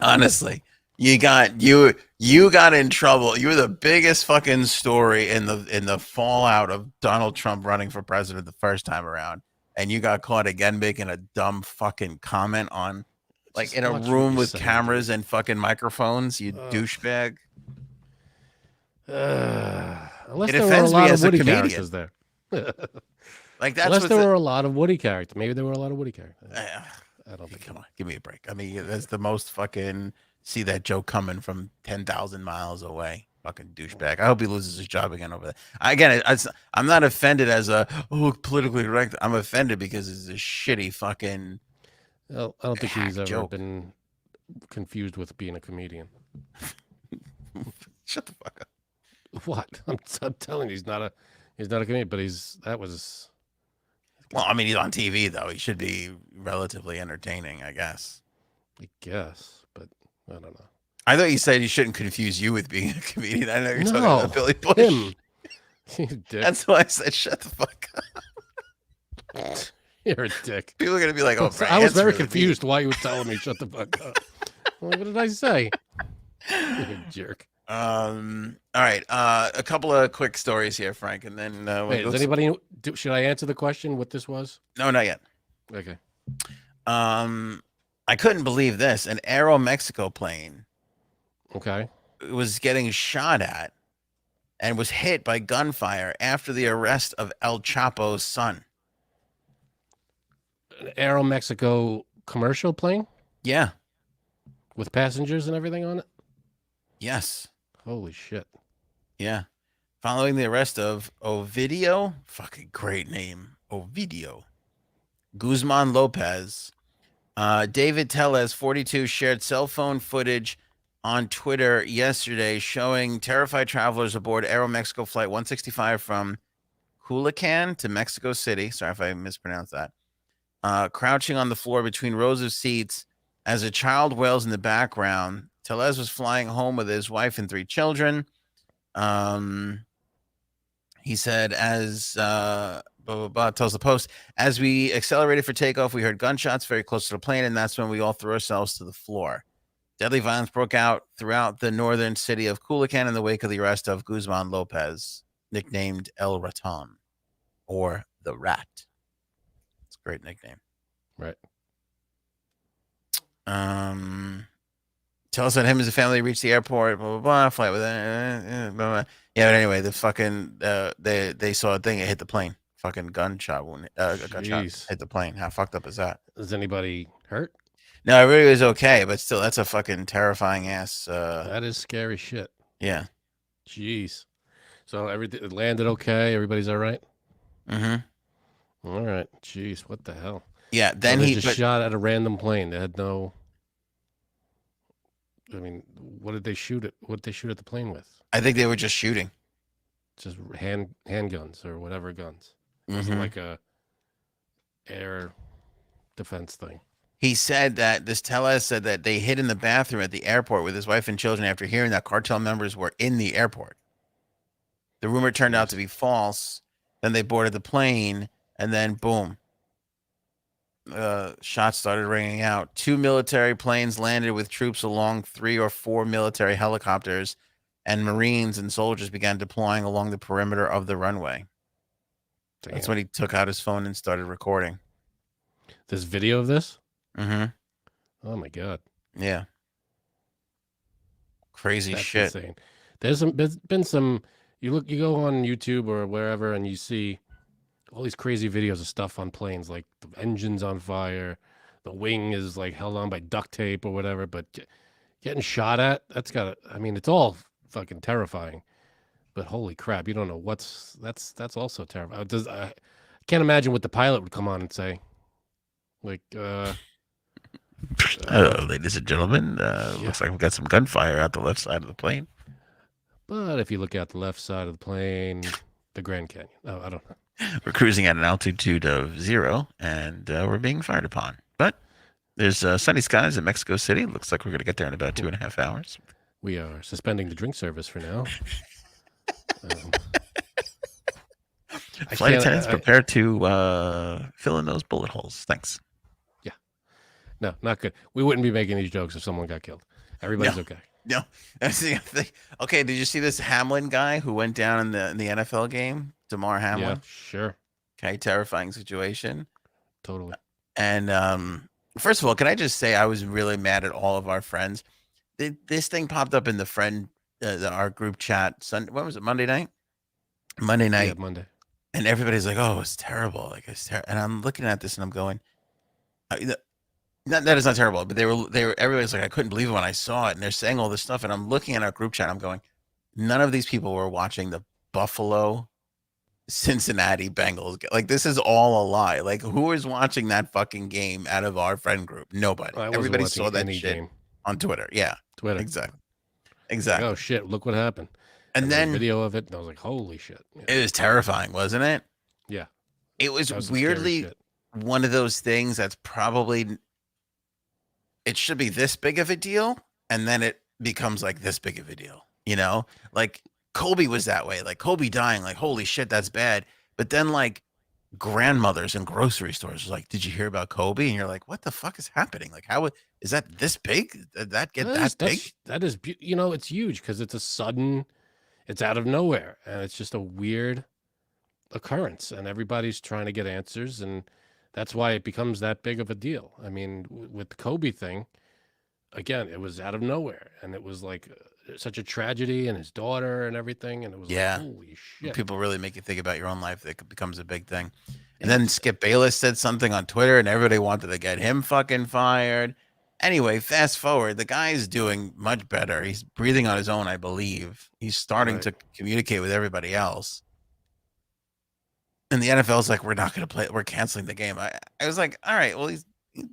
honestly, you got in trouble. You were the biggest fucking story in the fallout of Donald Trump running for president the first time around, and you got caught again making a dumb fucking comment on, like, Just in a watch what room you with say, cameras dude. and fucking microphones. You Ugh. douchebag. Unless It there were a offends me lot as of a Woody comedian. characters there. Like, that's Unless what there were a lot of Woody characters. Maybe there were a lot of Woody characters. I don't think. Come on, give me a break. I mean, that's the most fucking see that joke coming from 10,000 miles away. Fucking douchebag. I hope he loses his job again over that. I'm not offended as a politically correct. I'm offended because it's a shitty fucking I don't think he's ever joke. been confused with being a comedian. Shut the fuck up. What? I'm telling you, he's not a comedian, but that was. Well, I mean, he's on TV though. He should be relatively entertaining, I guess. I guess, but I don't know. I thought you said he shouldn't confuse you with being a comedian. I know you're talking No, about Billy Bush. him. You dick. That's why I said shut the fuck up. You're a dick. People are gonna be like, "Oh, I was very really confused why you were telling me shut the fuck up. Well, what did I say? You jerk. All right. A couple of quick stories here, Frank, and then Wait, does anybody should I answer the question what this was? No, not yet. Okay. I couldn't believe this. An Aeromexico plane Okay. was getting shot at and was hit by gunfire after the arrest of El Chapo's son. An Aeromexico commercial plane Yeah. with passengers and everything on it? Yes. Holy shit. Yeah. Following the arrest of Ovidio, fucking great name, Ovidio Guzman Lopez, David Tellez, 42, shared cell phone footage on Twitter yesterday showing terrified travelers aboard Aeromexico Flight 165 from Culiacan to Mexico City. Sorry if I mispronounced that. Crouching on the floor between rows of seats as a child wails in the background. Tellez was flying home with his wife and 3 children. He said, as blah, blah, blah, tells the Post, as we accelerated for takeoff, we heard gunshots very close to the plane, and that's when we all threw ourselves to the floor. Deadly violence broke out throughout the northern city of Culiacan in the wake of the arrest of Guzman Lopez, nicknamed El Raton, or the Rat. It's a great nickname. Right. Tell us that him and his family reached the airport, blah, blah, blah, flight with blah, blah. Yeah, but anyway, the fucking, they saw a thing, it hit the plane. Fucking gunshot wound, gunshot hit the plane. How fucked up is that? Is anybody hurt? No, it really was okay, but still, that's a fucking terrifying ass. That is scary shit. Yeah. Jeez. So everything it landed okay? Everybody's all right? Mm-hmm. All right. Jeez, what the hell? Yeah, then so they he just shot at a random plane. They had no... I mean, what did they shoot at? What did they shoot at the plane with? I think they were just shooting. Just handguns or whatever guns. It wasn't like a air defense thing. He said that this Tellez said that they hid in the bathroom at the airport with his wife and children after hearing that cartel members were in the airport. The rumor turned out to be false. Then they boarded the plane, and then boom, shots started ringing out. 2 military planes landed with troops along 3 or 4 military helicopters, and Marines and soldiers began deploying along the perimeter of the runway. Damn. That's when he took out his phone and started recording. This video of this? Mm-hmm. Oh my God. Yeah. Crazy That's shit. Insane. There's been some. You go on YouTube or wherever, and you see all these crazy videos of stuff on planes, like the engine's on fire, the wing is like held on by duct tape or whatever. But getting shot at, that's got. I mean, it's all fucking terrifying. But holy crap, you don't know that's also terrifying. I can't imagine what the pilot would come on and say. Like, ladies and gentlemen, looks like we've got some gunfire out the left side of the plane. But if you look out the left side of the plane, the Grand Canyon. Oh, I don't know. We're cruising at an altitude of 0, and we're being fired upon. But there's sunny skies in Mexico City. Looks like we're going to get there in about 2.5 hours. We are suspending the drink service for now. Flight attendants, prepare to fill in those bullet holes. Thanks. Yeah. No, not good. We wouldn't be making these jokes if someone got killed. Everybody's okay. No. Okay, did you see this Hamlin guy who went down in the NFL game? Damar Hamlin? Yeah, sure. Okay, terrifying situation. Totally. And first of all, can I just say I was really mad at all of our friends. This thing popped up in the friend, our group chat. What was it, Monday night? Monday night. Yeah, Monday. And everybody's like, oh, it's terrible. Like, it's and I'm looking at this and I'm going, that is not terrible, but they were everybody's like, I couldn't believe it when I saw it, and they're saying all this stuff, and I'm looking at our group chat, I'm going, none of these people were watching the Buffalo Cincinnati Bengals. Like, this is all a lie. Like, who is watching that fucking game out of our friend group? Nobody. Everybody saw that shit game on Twitter. Yeah, Twitter. Exactly. Like, oh shit! Look what happened. And then video of it, and I was like, holy shit! Yeah. It was terrifying, wasn't it? Yeah. It was weirdly one of those things that's probably. It should be this big of a deal, and then it becomes like this big of a deal, you know? Like Kobe was that way. Like Kobe dying, like holy shit, that's bad. But then like grandmothers in grocery stores was like, did you hear about Kobe? And you're like, what the fuck is happening? Like, how is that this big? Did that get that big? That is, you know, it's huge because it's a sudden, it's out of nowhere, and it's just a weird occurrence, and everybody's trying to get answers, and that's why it becomes that big of a deal. I mean, with the Kobe thing, again, it was out of nowhere, and it was like such a tragedy, and his daughter and everything, and it was like, holy shit. People really make you think about your own life. It becomes a big thing. And then Skip Bayless said something on Twitter, and everybody wanted to get him fucking fired. Anyway, fast forward, the guy's doing much better. He's breathing on his own, I believe. He's starting to communicate with everybody else. And the NFL's like, we're not going to play. We're canceling the game. I was like, all right, well, he's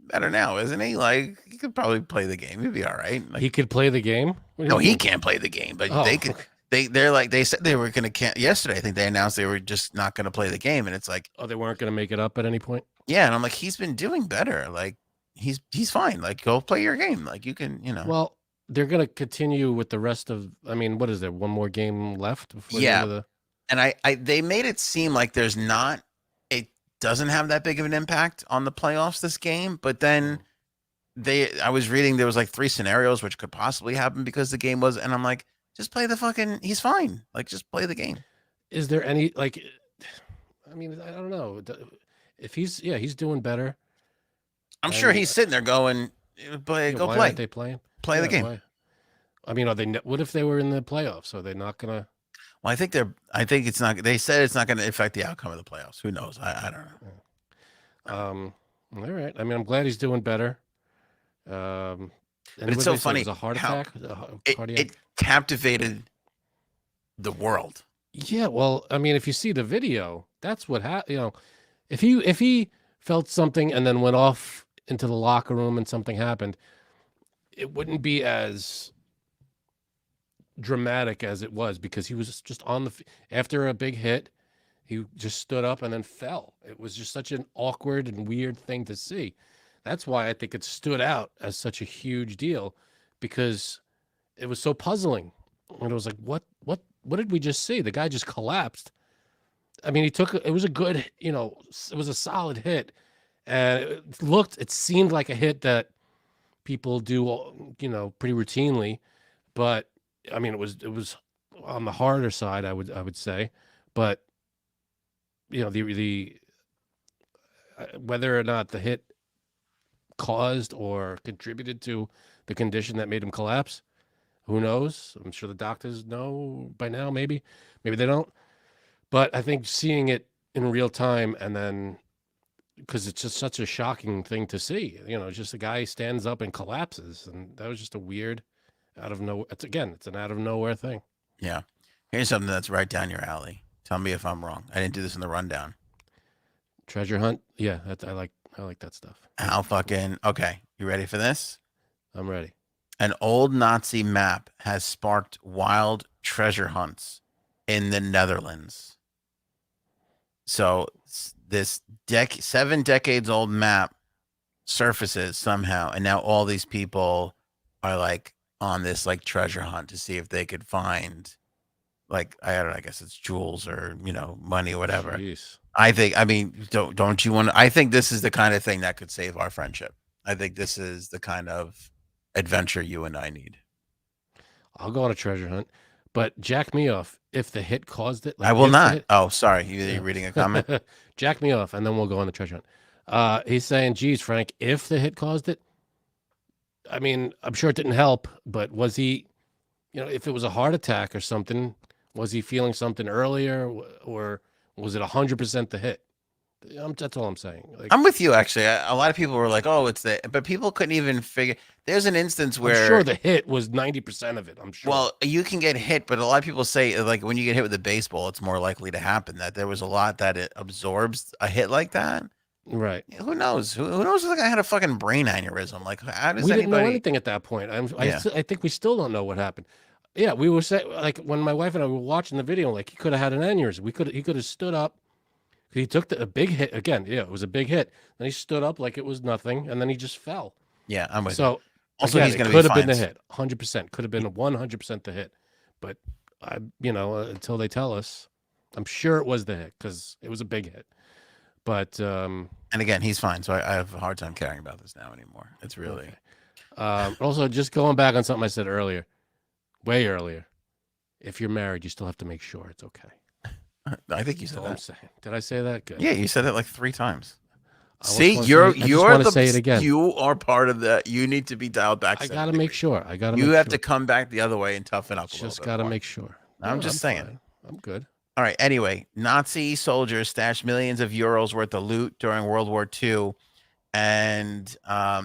better now, isn't he? Like, he could probably play the game. He'd be all right. Like, he could play the game? No, he can't play the game, but they could. They're like, they said they were going to yesterday. I think they announced they were just not going to play the game. And it's like, oh, they weren't going to make it up at any point? Yeah. And I'm like, he's been doing better. Like, he's fine. Like, go play your game. Like, you can, you know. Well, they're going to continue with the rest of, I mean, what is there? One more game left? Before And they made it seem like it doesn't have that big of an impact on the playoffs, this game. But then I was reading there was like 3 scenarios which could possibly happen because the game was, and I'm like, just play the fucking, he's fine. Like, just play the game. Is there any, like, I mean, I don't know. If he's doing better. I'm sure he's sitting there going, go play. Aren't they playing? Play the game. Why? I mean, what if they were in the playoffs? Are they not going to? Well, I think it's not. They said it's not going to affect the outcome of the playoffs. Who knows? I don't know. All right. I mean, I'm glad he's doing better. But it's so funny. It was a heart attack. It captivated the world. Yeah. Well, I mean, if you see the video, that's what happened. You know, if he felt something and then went off into the locker room and something happened, it wouldn't be as dramatic as it was because he was just on the after a big hit, he just stood up and then fell. It was just such an awkward and weird thing to see. That's why I think it stood out as such a huge deal, because it was so puzzling. And it was like, what did we just see? The guy just collapsed. I mean, it was a good, it was a solid hit. And it seemed like a hit that people do, pretty routinely. But I mean, it was on the harder side, I would say. But, the whether or not the hit caused or contributed to the condition that made him collapse, who knows? I'm sure the doctors know by now, maybe they don't. But I think seeing it in real time, and then because it's just such a shocking thing to see, just a guy stands up and collapses, and that was just a weird out of nowhere. It's an out of nowhere thing. Yeah. Here's something that's right down your alley. Tell me if I'm wrong. I didn't do this in the rundown. Treasure hunt. Yeah, I like that stuff. How fucking okay. You ready for this? I'm ready. An old Nazi map has sparked wild treasure hunts in the Netherlands. So this 7 decades old map surfaces somehow, and now all these people are like on this like treasure hunt to see if they could find, like, I don't know, I guess it's jewels or money or whatever. Jeez. I think, don't you want to? I think this is the kind of thing that could save our friendship. I think this is the kind of adventure you and I need. I'll go on a treasure hunt, but jack me off if the hit caused it. I will not. Oh, sorry. You're reading a comment? Jack me off, and then we'll go on the treasure hunt. He's saying, geez, Frank, if the hit caused it, I mean, I'm sure it didn't help, but was he, if it was a heart attack or something, was he feeling something earlier, or was it 100% the hit? That's all I'm saying. Like, I'm with you, actually. A lot of people were like, oh, it's the, but people couldn't even figure. There's an instance where. I'm sure the hit was 90% of it. I'm sure. Well, you can get hit, but a lot of people say, like, when you get hit with a baseball, it's more likely to happen. That there was a lot that it absorbs a hit like that. Right. Who knows? Who knows if the guy had a fucking brain aneurysm? Like, how does we anybody? didn't know anything at that point. I think we still don't know what happened. Yeah, we were saying, like, when my wife and I were watching the video, like, he could have had an aneurysm. He could have stood up. He took a big hit again. Yeah, it was a big hit. Then he stood up like it was nothing, and then he just fell. Yeah, I'm with you. So Also, again, he's going it to be could have been fine. the hit, 100%. Could have been 100% the hit, but until they tell us, I'm sure it was the hit because it was a big hit. But and again, he's fine, so I have a hard time caring about this now anymore. It's really okay. Also, just going back on something I said earlier, way earlier. If you're married, you still have to make sure it's okay. I think you said that. I'm saying. Did I say that? Good. Yeah, you said it like 3 times. I See, you're the say it again. You are part of that. You need to be dialed back. I gotta make sure. You have to come back the other way and toughen up. Just gotta make sure. I'm just saying. Fine. I'm good. All right. Anyway, Nazi soldiers stashed millions of euros worth of loot during World War II, and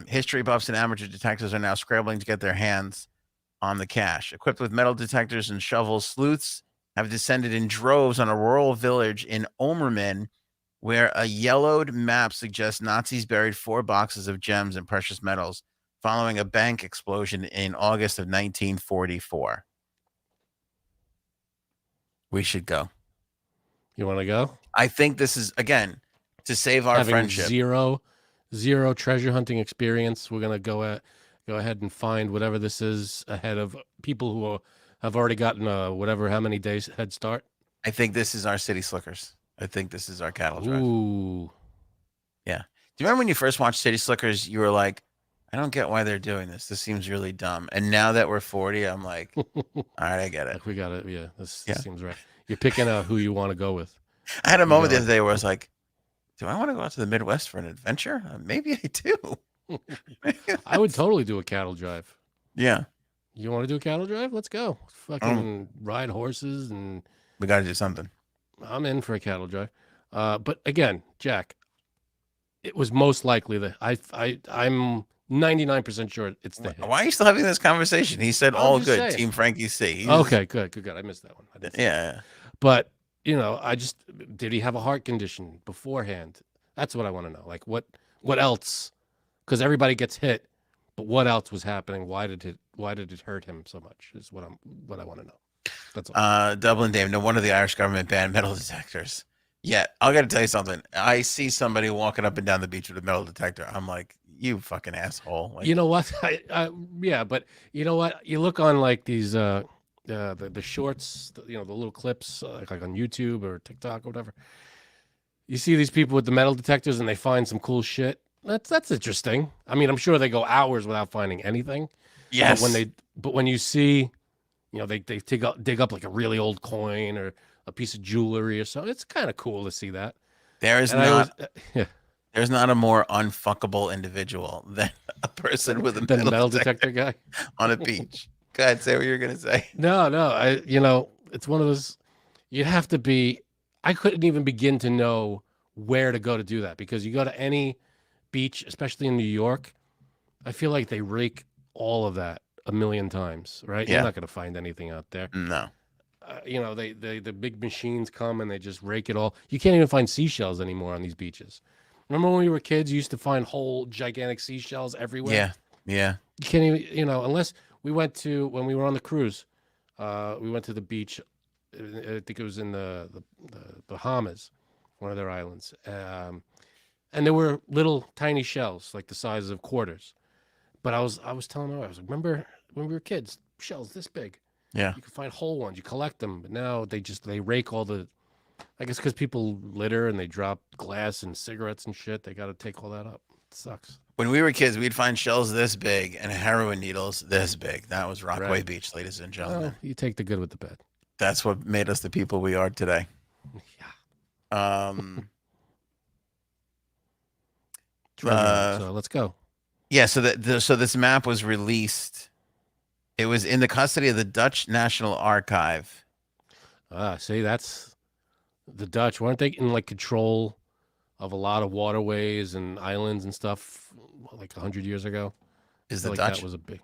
history buffs and amateur detectives are now scrambling to get their hands on the cash. Equipped with metal detectors and shovels, sleuths have descended in droves on a rural village in Omerman, where a yellowed map suggests Nazis buried 4 boxes of gems and precious metals following a bank explosion in August of 1944. We should go. You want to go? I think this is, again, to save our friendship. Zero treasure hunting experience. We're gonna go ahead and find whatever this is ahead of people who have already gotten how many days head start. I think this is our city slickers. I think this is our cattle drive. Ooh. Yeah. Do you remember when you first watched City Slickers, you were like, I don't get why they're doing this. This seems really dumb. And now that we're 40, I'm like, all right, I get it. Like we got it. Yeah, this seems right. You're picking out who you want to go with. I had a moment the other day where I was like, do I want to go out to the Midwest for an adventure? Maybe I do. I would totally do a cattle drive. Yeah. You want to do a cattle drive? Let's go. Fucking ride horses and we got to do something. I'm in for a cattle drive. But again, Jack, it was most likely that I'm 99% sure it's the hit. Why are you still having this conversation? He said, all good. Saying. Team Frankie C. Okay, good. I missed that one. Yeah. But, did he have a heart condition beforehand? That's what I want to know. Like, what else? Because everybody gets hit. But what else was happening? Why did it hurt him so much? Is what I want to know. That's all. Dublin Dave, no wonder the Irish government banned metal detectors. Yeah, I got to tell you something. I see somebody walking up and down the beach with a metal detector. I'm like, you fucking asshole. Like, You know what? Yeah, but you know what? You look on like these the shorts, the little clips like on YouTube or TikTok or whatever. You see these people with the metal detectors and they find some cool shit. That's interesting. I mean, I'm sure they go hours without finding anything. yes. But when you see, they dig up like a really old coin or a piece of jewelry or something, it's kind of cool to see that. There is And not yeah. there's not a more unfuckable individual than a person with a The metal, detector guy on a beach. Go ahead, say what you're gonna say. No, it's one of those. You have to be. I couldn't even begin to know where to go to do that because you go to any beach, especially in New York, I feel like they rake all of that a million times, right? Yeah. You're not going to find anything out there. No. The big machines come and they just rake it all. You can't even find seashells anymore on these beaches. Remember when we were kids, you used to find whole gigantic seashells everywhere? Yeah. Yeah. You can't even, unless when we were on the cruise, we went to the beach. I think it was in the Bahamas, one of their islands. And there were little tiny shells, like the size of quarters. But I was telling her, I was like, remember when we were kids, shells this big. Yeah. You can find whole ones, you collect them. But now they rake all the, I guess because people litter and they drop glass and cigarettes and shit. They got to take all that up. It sucks. When we were kids, we'd find shells this big and heroin needles this big. That was Rockaway Right. Beach, ladies and gentlemen. Well, you take the good with the bad. That's what made us the people we are today. Yeah. So let's go. Yeah, so so this map was released. It was in the custody of the Dutch National Archive. See, that's the Dutch. Weren't they in like control of a lot of waterways and islands and stuff like 100 years ago? Is the like Dutch? That was I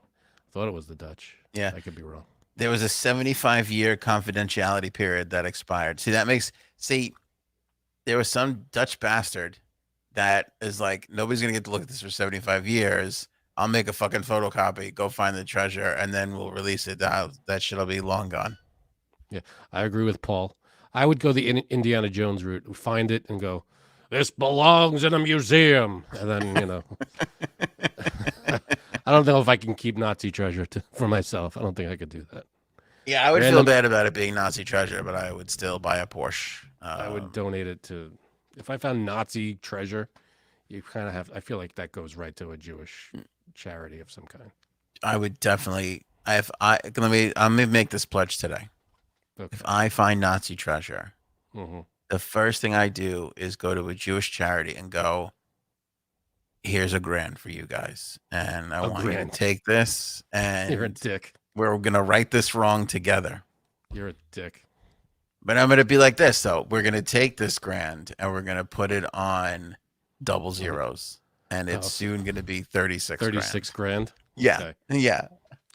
thought it was the Dutch. Yeah. I could be wrong. There was a 75-year confidentiality period that expired. See, there was some Dutch bastard that is like, nobody's going to get to look at this for 75 years. I'll make a fucking photocopy, go find the treasure, and then we'll release it. That shit'll be long gone. Yeah, I agree with Paul. I would go the Indiana Jones route, find it and go, this belongs in a museum. And then, I don't know if I can keep Nazi treasure for myself. I don't think I could do that. Yeah, I would feel bad about it being Nazi treasure, but I would still buy a Porsche. I would donate it to, if I found Nazi treasure, you kind of have, I feel like that goes right to a Jewish charity of some kind. I would definitely, let me make this pledge today. Okay. If I find Nazi treasure, Mm-hmm. the first thing I do is go to a Jewish charity and go, here's $1,000 for you guys. And I want you to take this and You're a dick. we're going to right this wrong together. You're a dick. But I'm going to be like this, though. We're going to take this $1,000 and we're going to put it on double zeros. And it's soon going to be 36 grand. Yeah. Okay. Yeah.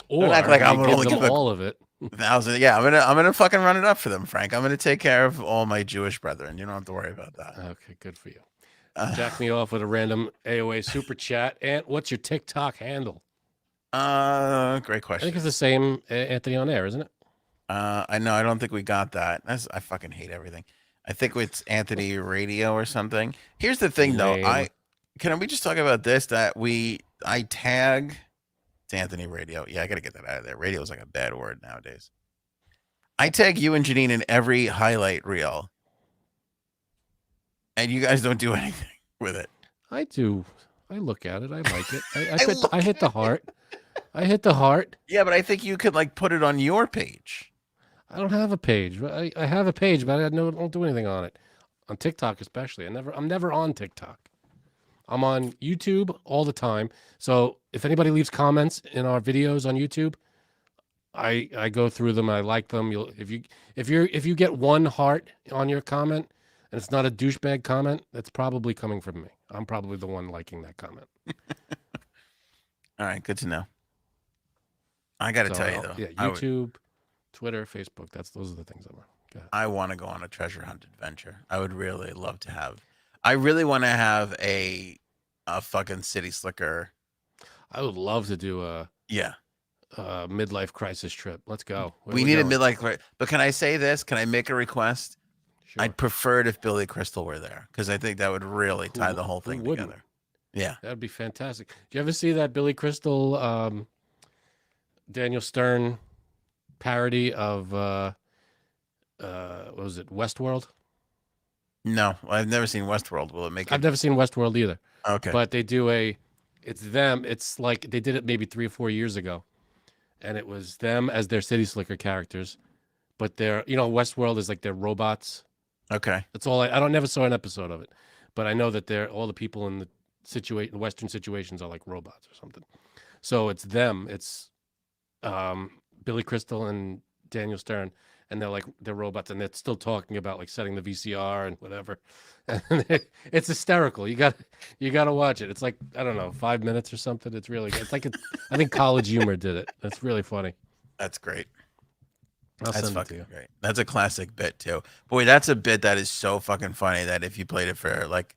Or act like I'm you gonna only them give all of it. 1,000. Yeah, I'm gonna fucking run it up for them, Frank. I'm gonna take care of all my Jewish brethren. You don't have to worry about that. Okay, good for you. Jack me off with a random AOA super chat. And what's your TikTok handle? Great I question. think it's the same Anthony on air, isn't it? I know. I don't think we got that. I fucking hate everything. I think it's Anthony Radio or something. Here's the thing, though. Lame. Can we just talk about this? That I tag. It's Anthony Radio. Yeah, I gotta get that out of there. Radio is like a bad word nowadays. I tag you and Janine in every highlight reel, and you guys don't do anything with it. I do. I look at it. I like it. I hit the heart. I hit the heart. Yeah, but I think you could like put it on your page. I don't have a page. I have a page, but I don't do anything on it. On TikTok especially. I'm never on TikTok. I'm on YouTube all the time. So if anybody leaves comments in our videos on YouTube, I go through them. I like them. If you get one heart on your comment and it's not a douchebag comment, that's probably coming from me. I'm probably the one liking that comment. All right, good to know. I got to tell you though. Yeah, YouTube, Twitter, Facebook. Those are the things I'm on. I want to go on a treasure hunt adventure. I would really love to have. I really want to have a fucking city slicker. I would love to do Yeah. a midlife crisis trip. Let's go. Where We we need a going? midlife. But can I say this? Can I make a request? Sure. I'd prefer it if Billy Crystal were there because I think that would really tie the whole Who thing wouldn't? together. Yeah. That'd be fantastic. Do you ever see that Billy Crystal, Daniel Stern parody of what was it, Westworld? No, I've never seen Westworld. Will it make it? I've never seen Westworld either. Okay. But they do it's them. It's like they did it maybe 3 or 4 years ago, and it was them as their City Slicker characters, but they're Westworld is like they're robots. Okay. That's all I never saw an episode of it, but I know that they're all the people in the Western situations are like robots or something. So it's them. It's Billy Crystal and Daniel Stern, and they're robots, and they're still talking about like setting the VCR and whatever. And it's hysterical. You got to watch it. It's like I don't know, 5 minutes or something. It's really good. It's like I think College Humor did it. That's really funny. That's great. I'll That's send it to fucking you. great. That's a classic bit too. Boy, that's a bit that is so fucking funny that if you played it for like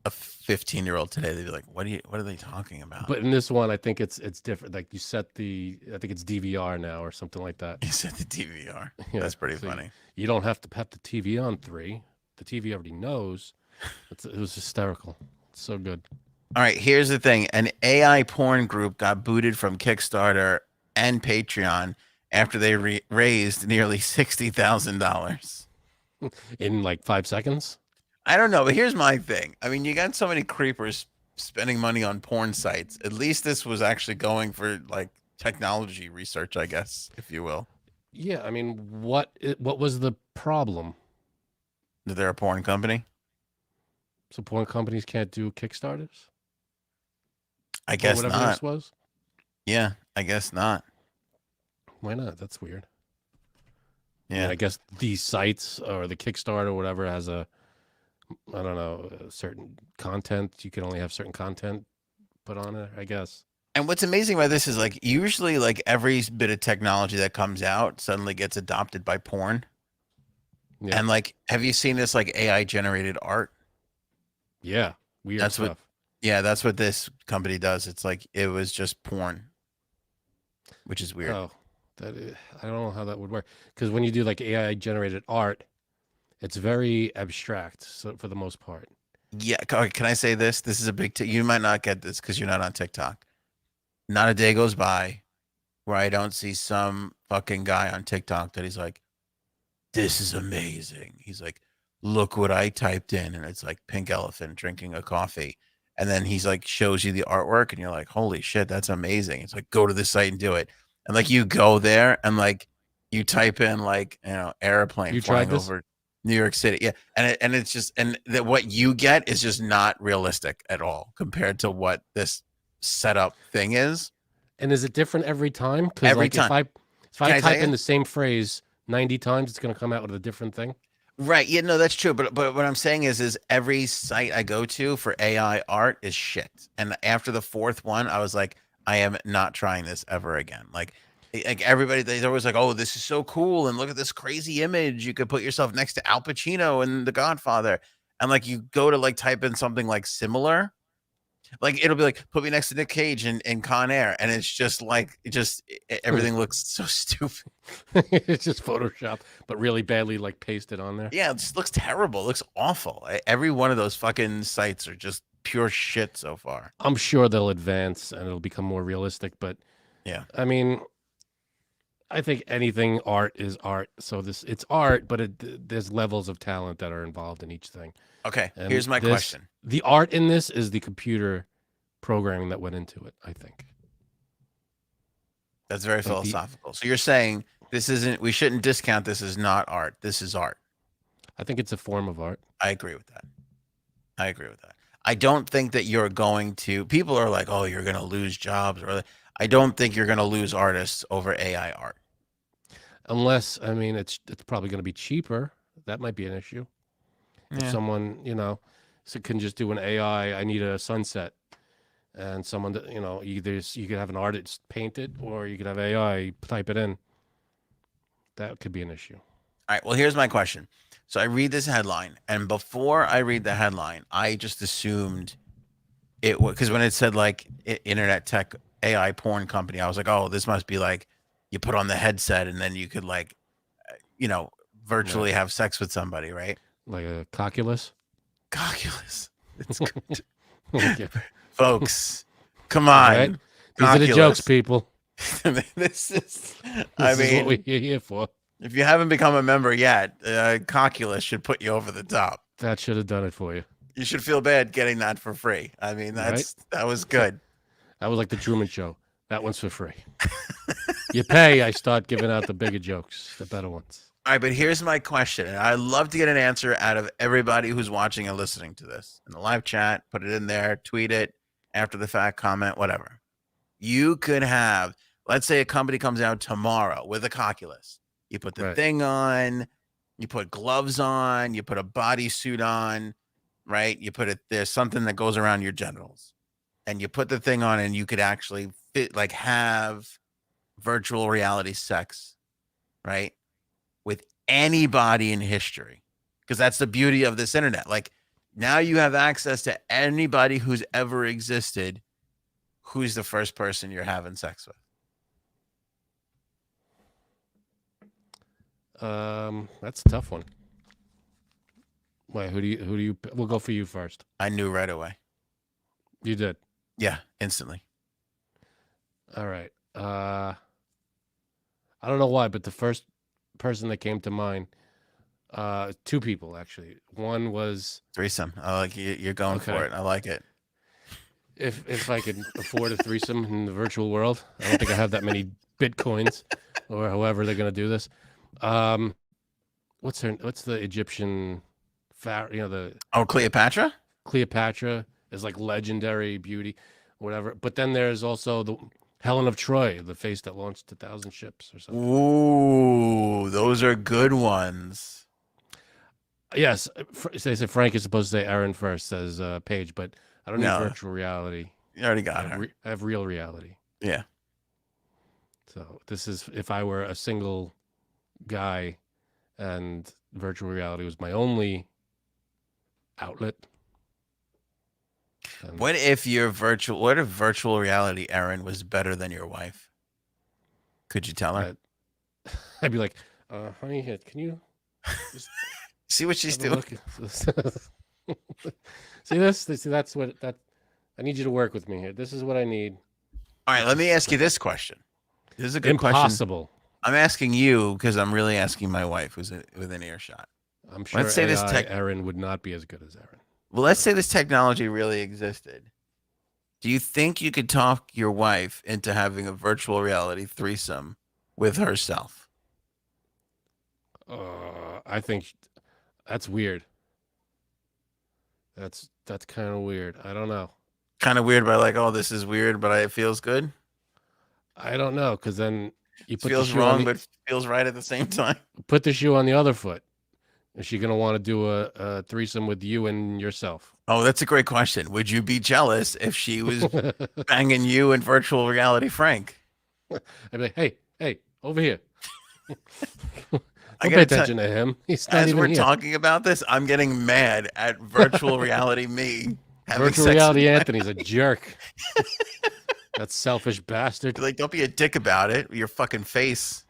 a 15-year-old today, they'd be like, "What are they talking about?" But in this one, I think it's different. Like you set I think it's DVR now or something like that. You said the DVR. Yeah, That's pretty so funny. You don't have to have the TV on 3. The TV already knows. It was hysterical. It's so good. All right, here's the thing. An AI porn group got booted from Kickstarter and Patreon after they raised nearly $60,000. In like 5 seconds? I don't know, but here's my thing. I mean, you got so many creepers spending money on porn sites. At least this was actually going for like technology research, I guess, if you will. Yeah, I mean, what was the problem? That they're a porn company? So porn companies can't do Kickstarters? I guess whatever not. this was? Yeah, I guess not. Why not? That's weird. Yeah. I guess these sites or the Kickstarter or whatever has I don't know, a certain content. You can only have certain content put on it, I guess. And what's amazing about this is like usually like every bit of technology that comes out suddenly gets adopted by porn. Yeah. And like, have you seen this like AI generated art? Yeah. Weird That's stuff. That's what this company does. It's like it was just porn, which is weird. Oh, I don't know how that would work. Because when you do like AI generated art, it's very abstract. So for the most part. Yeah. Can I say this? This is a big. You might not get this because you're not on TikTok. Not a day goes by where I don't see some fucking guy on TikTok that he's like, "This is amazing." He's like, "Look what I typed in," and it's like pink elephant drinking a coffee. And then he's like shows you the artwork and you're like, holy shit, that's amazing. It's like, go to the site and do it. And like you go there and like you type in like, airplane flying over New York City. Yeah. And it's just, and that what you get is just not realistic at all compared to what this setup thing is. And is it different every time? Because Every like time. if I type in the same phrase 90 times, it's going to come out with a different thing. Right. Yeah, no, that's true. But what I'm saying is every site I go to for AI art is shit. And after the 4th one, I was like, I am not trying this ever again. Like everybody, they're always like, oh, this is so cool. And look at this crazy image. You could put yourself next to Al Pacino and The Godfather. And like you go to like type in something like similar. Like it'll be like, put me next to Nick Cage in Con Air. And it's just like, everything looks so stupid. It's just Photoshop, but really badly like pasted on there. Yeah, it just looks terrible. It looks awful. Every one of those fucking sites are just pure shit so far. I'm sure they'll advance and it'll become more realistic. But yeah, I mean, I think anything art is art. So it's art, but there's levels of talent that are involved in each thing. Okay, And here's my question. The art in this is the computer programming that went into it, I think. That's very philosophical. So you're saying we shouldn't discount this as not art. This is art. I think it's a form of art. I agree with that. I don't think that you're going to, people are like, oh, you're going to lose jobs. I don't think you're going to lose artists over AI art. Unless, I mean, it's probably going to be cheaper. That might be an issue. If someone, can just do an AI, I need a sunset. And someone, you could have an artist paint it or you could have AI type it in. That could be an issue. All right. Well, here's my question. So I read this headline, and before I read the headline, I just assumed it was because when it said like internet tech AI porn company. I was like, oh, this must be like you put on the headset and then you could like, virtually have sex with somebody, right? Like a cockulus. Cockulus. It's Okay. folks. Come All on. right. These are the jokes, Cockulus. people. This is, This is what we're here for. if you haven't become a member yet, Cockulus should put you over the top. That should have done it for you. You should feel bad getting that for free. I mean, that was good. That was like the Truman Show. That one's for free. You pay, I start giving out the bigger jokes, the better ones. All right, but here's my question, and I'd love to get an answer out of everybody who's watching and listening to this in the live chat. Put it in there, tweet it, after the fact, comment, whatever. You could have, let's say, a company comes out tomorrow with a Cockulus. You put the thing on, you put gloves on, you put a bodysuit on, right? You put it, there's something that goes around your genitals, and you put the thing on, and you could actually have virtual reality sex, right? With anybody in history, because that's the beauty of this internet. Like, now you have access to anybody who's ever existed. Who's the first person you're having sex with? That's a tough one. Wait, who do you? We'll go for you first. I knew right away. You did. Yeah, instantly. All right. I don't know why, but the first person that came to mind, two people actually. One was Threesome. I like you. You're going for it. I like it. If I could afford a threesome in the virtual world, I don't think I have that many bitcoins, or however they're going to do this. What's the Egyptian Cleopatra? Cleopatra is like legendary beauty, whatever. But then there's also the Helen of Troy, the face that launched 1,000 ships or something. Ooh, those are good ones. Yes, they say Frank is supposed to say Aaron first, says Paige, but I don't need virtual reality. You already got her. I have real reality. Yeah. So this is if I were a single guy and virtual reality was my only outlet. What if virtual reality Aaron was better than your wife? Could you tell her? I'd be like, honey, can you see what she's doing? See this? See, that's what I need you to work with me here. This is what I need. All right, let me ask you this question. This is a good question. Impossible. I'm asking you because I'm really asking my wife, who's within earshot. I'm sure let's say Aaron would not be as good as Aaron. Well, let's say this technology really existed. Do you think you could talk your wife into having a virtual reality threesome with herself? I think that's weird. That's kind of weird. I don't know. Kind of weird by like, oh, this is weird, but it feels good. I don't know, because then you put feels wrong, but feels right at the same time. Put the shoe on the other foot. Is she gonna want to do a threesome with you and yourself? Oh, that's a great question. Would you be jealous if she was banging you in virtual reality, Frank? I'd be like, hey, over here. Don't pay attention to him. He's not as we're here. Talking about this, I'm getting mad at virtual reality me. Virtual reality Anthony's a jerk. That selfish bastard. Like, don't be a dick about it. Your fucking face.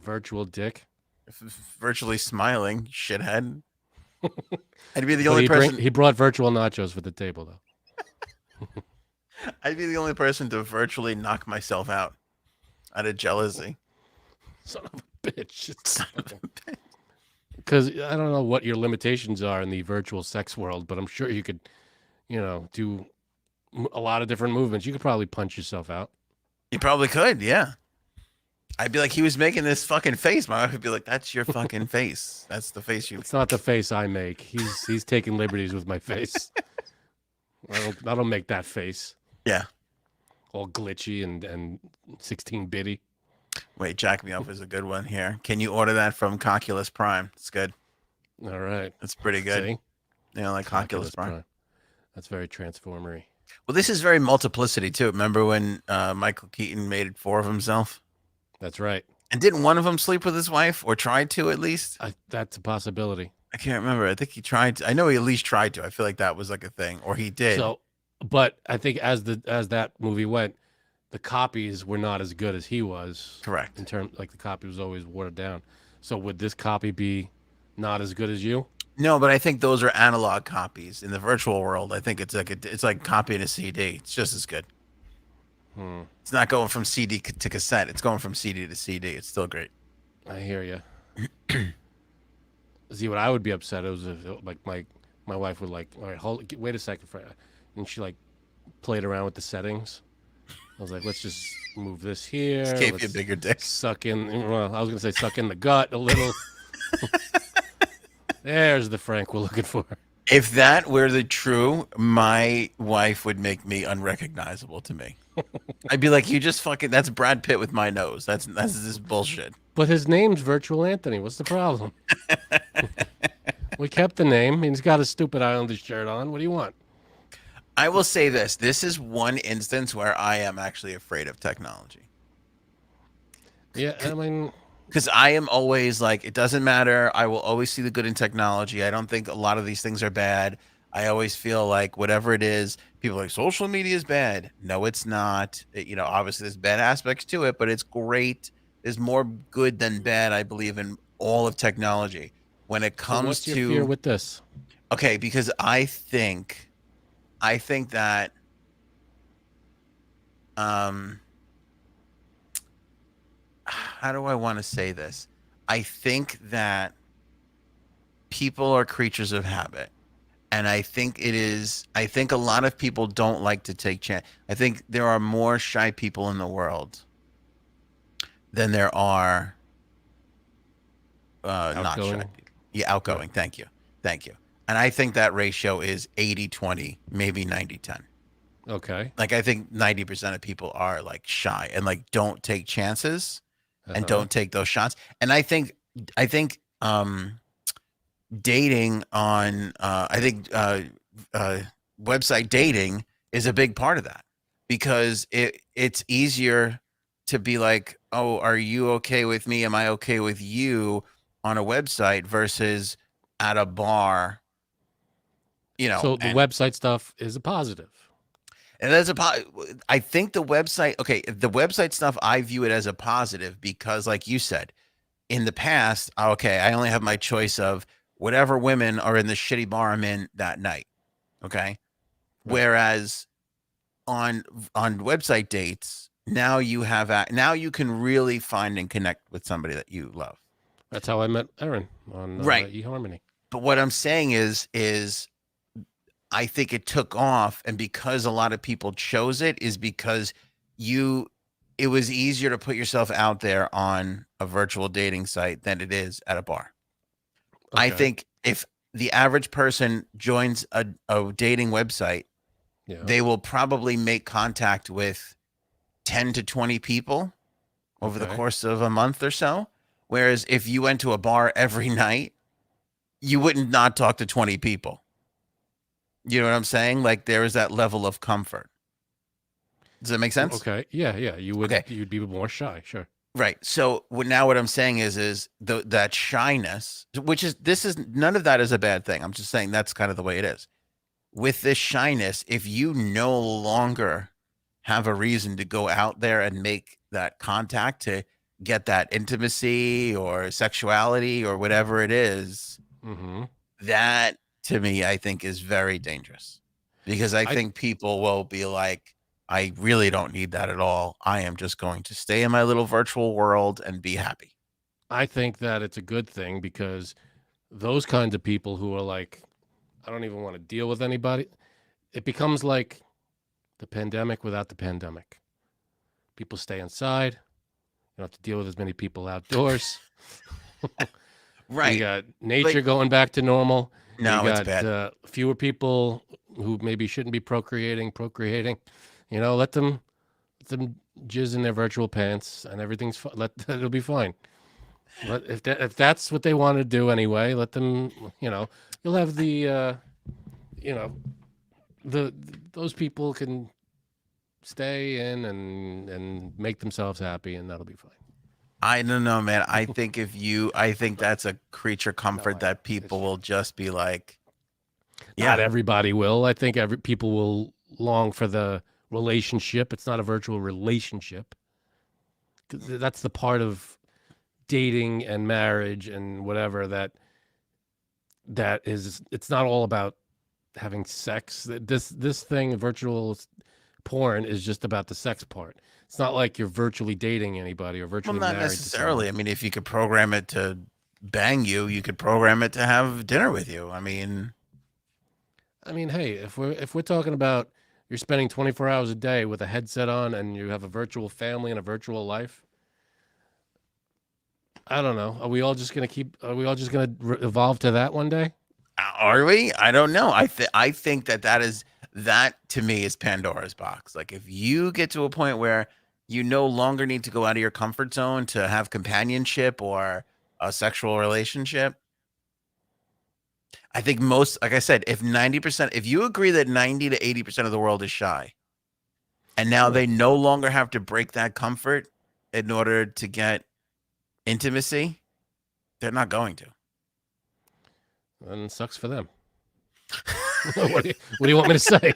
Virtual dick. Virtually smiling, shithead. I'd be the only person. He brought virtual nachos for the table, though. I'd be the only person to virtually knock myself out of jealousy. Son of a bitch. Because I don't know what your limitations are in the virtual sex world, but I'm sure you could, do a lot of different movements. You could probably punch yourself out. You probably could, yeah. I'd be like, he was making this fucking face. My wife would be like, that's your fucking face. That's the face you. It's not the face I make. He's taking liberties with my face. I don't make that face. Yeah. All glitchy and 16-bitty. Wait, Jack Me Up is a good one here. Can you order that from Cockulus Prime? It's good. All right. It's pretty good. See? Yeah, like Cockulus Prime. That's very transformery. Well, this is very multiplicity too. Remember when Michael Keaton made 4 of himself? That's right. And didn't one of them sleep with his wife, or tried to at least? That's a possibility. I can't remember. I think he tried to. I know he at least tried to. I feel like that was like a thing, or he did. So, but I think as that movie went, the copies were not as good as he was. Correct. In terms, like the copy was always watered down. So would this copy be not as good as you? No, but I think those are analog copies. In the virtual world, I think it's like copying a CD. It's just as good. It's not going from CD to cassette. It's going from CD to CD. It's still great. I hear you. See, what I would be upset is if like my wife would like, all right, wait a second, and she like played around with the settings. I was like, let's just move this here. Just gave let's you a bigger dick. Suck in. Well, I was gonna say suck in the gut a little. There's the Frank we're looking for. If that were the true, my wife would make me unrecognizable to me. I'd be like, you just fucking, that's Brad Pitt with my nose. That's this bullshit. But his name's Virtual Anthony. What's the problem? We kept the name. He's got a stupid Islanders shirt on. What do you want? I will say this. This is one instance where I am actually afraid of technology. Yeah, I mean, Because I am always like, it doesn't matter. I will always see the good in technology. I don't think a lot of these things are bad. I always feel like whatever it is, people are like social media is bad. No, it's not. Obviously there's bad aspects to it, but it's great. There's more good than bad, I believe, in all of technology. When it comes what's your to fear with this? Okay, because I think that how do I want to say this? I think that people are creatures of habit. And I think a lot of people don't like to take chance. I think there are more shy people in the world than there are not shy people. Yeah, outgoing. Yeah. Thank you. And I think that ratio is 80-20, maybe 90-10. Okay. Like I think 90% of people are like shy and like don't take chances and don't take those shots. And I think dating on website dating is a big part of that, because it's easier to be like, oh, are you okay with me? Am I okay with you on a website versus at a bar? So the website stuff is a positive. And I think the website stuff, I view it as a positive because, like you said, in the past, I only have my choice of whatever women are in the shitty bar I'm in that night. Okay. Right. Whereas on website dates, now you can really find and connect with somebody that you love. That's how I met Erin on eHarmony. But what I'm saying is I think it took off, and because a lot of people chose it is because it was easier to put yourself out there on a virtual dating site than it is at a bar. Okay. I think if the average person joins a dating website, they will probably make contact with 10 to 20 people over the course of a month or so. Whereas if you went to a bar every night, you wouldn't not talk to 20 people. You know what I'm saying? Like there is that level of comfort. Does that make sense? Okay. Yeah. You would. Okay. You'd be more shy. Sure. Right. So now what I'm saying is that shyness, none of that is a bad thing. I'm just saying that's kind of the way it is. With this shyness, if you no longer have a reason to go out there and make that contact to get that intimacy or sexuality or whatever it is, that to me, I think is very dangerous, because I think people will be like, I really don't need that at all. I am just going to stay in my little virtual world and be happy. I think that it's a good thing, because those kinds of people who are like, I don't even want to deal with anybody, it becomes like the pandemic without the pandemic. People stay inside. You don't have to deal with as many people outdoors. Right. You got nature going back to normal. No, you got, it's bad. Fewer people who maybe shouldn't be procreating. Let them jizz in their virtual pants, and everything's it'll be fine. But if that's what they want to do anyway, let them. You'll have the those people can stay in and make themselves happy, and that'll be fine. I don't know, man. I think that's a creature comfort that people will just be like. Not everybody will. I think people will long for the relationship. It's not a virtual relationship. 'Cause that's the part of dating and marriage and whatever that is. It's not all about having sex. This thing, virtual porn, is just about the sex part. It's not like you're virtually dating anybody or Well, virtually not married necessarily. to I mean, if you could program it to bang you, you could program it to have dinner with you. I mean, hey, if we're talking about you're spending 24 hours a day with a headset on and you have a virtual family and a virtual life, I don't know. Are we all just gonna evolve to that one day? are we? I don't know. I think that to me is Pandora's box. Like if you get to a point where you no longer need to go out of your comfort zone to have companionship or a sexual relationship, I think like I said, if you agree that 90 to 80% of the world is shy, and now they no longer have to break that comfort in order to get intimacy, they're not going to. Then it sucks for them. What do you want me to say?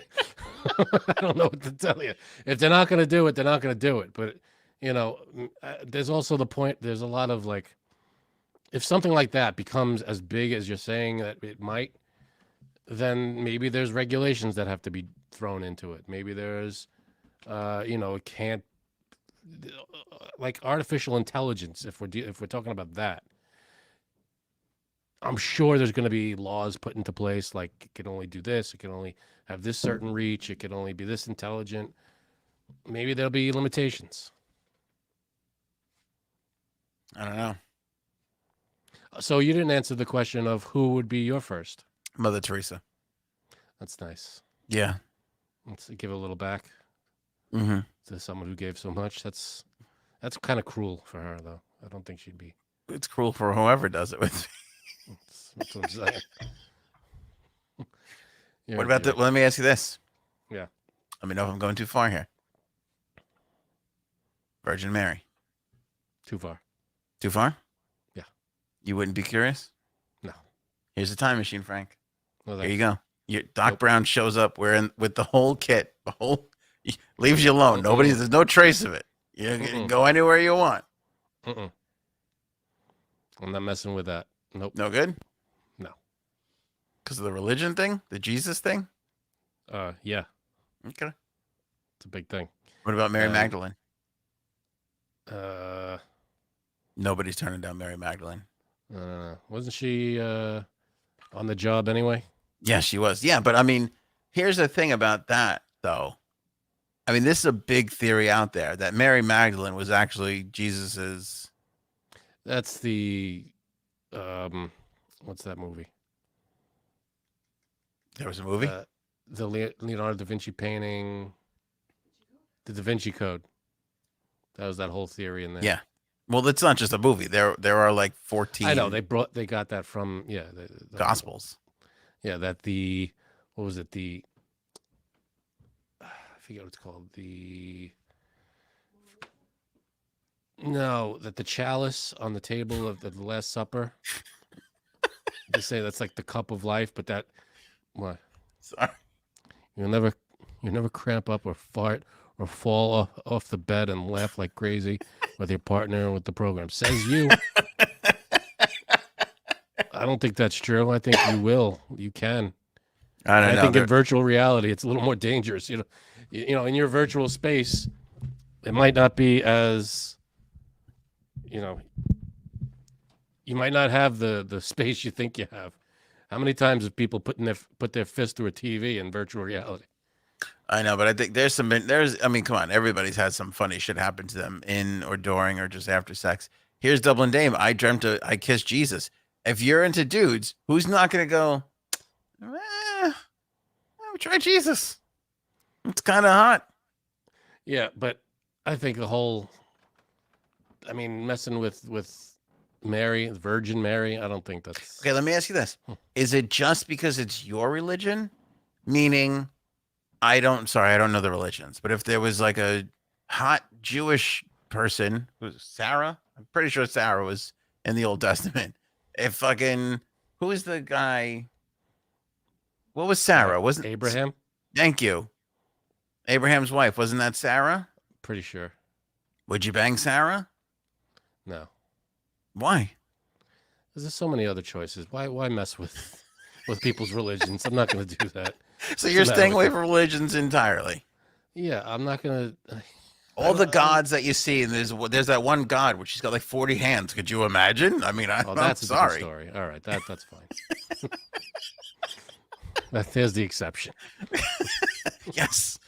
I don't know what to tell you. If they're not going to do it, they're not going to do it. But there's also the point. There's a lot of like, if something like that becomes as big as you're saying that it might, then maybe there's regulations that have to be thrown into it. Maybe there's, it can't, like artificial intelligence. If we're talking about that, I'm sure there's going to be laws put into place. Like it can only do this. It can only have this certain reach. It can only be this intelligent. Maybe there'll be limitations. I don't know. So you didn't answer the question of who would be your first. Mother Teresa. That's nice. Yeah. Let's give a little back to someone who gave so much. That's kind of cruel for her, though. I don't think she'd be. It's cruel for whoever does it with. That's what I'm saying. What about well, let me ask you this. Yeah. Let me know if I'm going too far here. Virgin Mary. Too far. Too far? Yeah. You wouldn't be curious? No. Here's a time machine, Frank. No, here you go. Doc Brown shows up wearing with the whole kit. Leaves you alone. There's no trace of it. You can go anywhere you want. I'm not messing with that. Nope. No good? No. Because of the religion thing? The Jesus thing? Yeah. Okay. It's a big thing. What about Mary Magdalene? Nobody's turning down Mary Magdalene. Wasn't she on the job anyway? Yeah, she was. Yeah, but I mean, here's the thing about that, though. I mean, this is a big theory out there that Mary Magdalene was actually Jesus's. That's the, what's that movie? There was a movie? The Leonardo da Vinci painting, the Da Vinci Code. That was that whole theory in there. Yeah. Well, it's not just a movie. There are like 14. I know they got that from the Gospels. Yeah, what was it? I forget what it's called. That the chalice on the table of the Last Supper. They say that's like the cup of life, but that what? Sorry. You'll never cramp up or fart or fall off the bed and laugh like crazy with your partner or with the program. Says you. I don't think that's true. I think you will. You can. I think in virtual reality, it's a little more dangerous. In your virtual space, it might not be as, you might not have the space you think you have. How many times have people put their fist through a TV in virtual reality? I know, but I think I mean, come on, everybody's had some funny shit happen to them in or during or just after sex. Here's Dublin Dame. I kissed Jesus. If you're into dudes, who's not going to go, try Jesus? It's kind of hot. Yeah, but I think messing with Mary, Virgin Mary, I don't think that's... Okay, let me ask you this. Is it just because it's your religion? Meaning, I don't know the religions, but if there was like a hot Jewish person, who's Sarah? I'm pretty sure Sarah was in the Old Testament. If fucking, who is the guy? What was Sarah? Wasn't Abraham? Thank you. Abraham's wife, wasn't that Sarah? Pretty sure. Would you bang Sarah? No. Why? There's so many other choices. Why mess with people's religions? I'm not going to do that. So What's you're the matter staying with away you? from religions entirely. Yeah, I'm not going to. All the gods that you see, and there's that one god where she's got like 40 hands. Could you imagine? I mean, Oh, I'm that's a different sorry. story. All right, that's fine. There's the exception. Yes.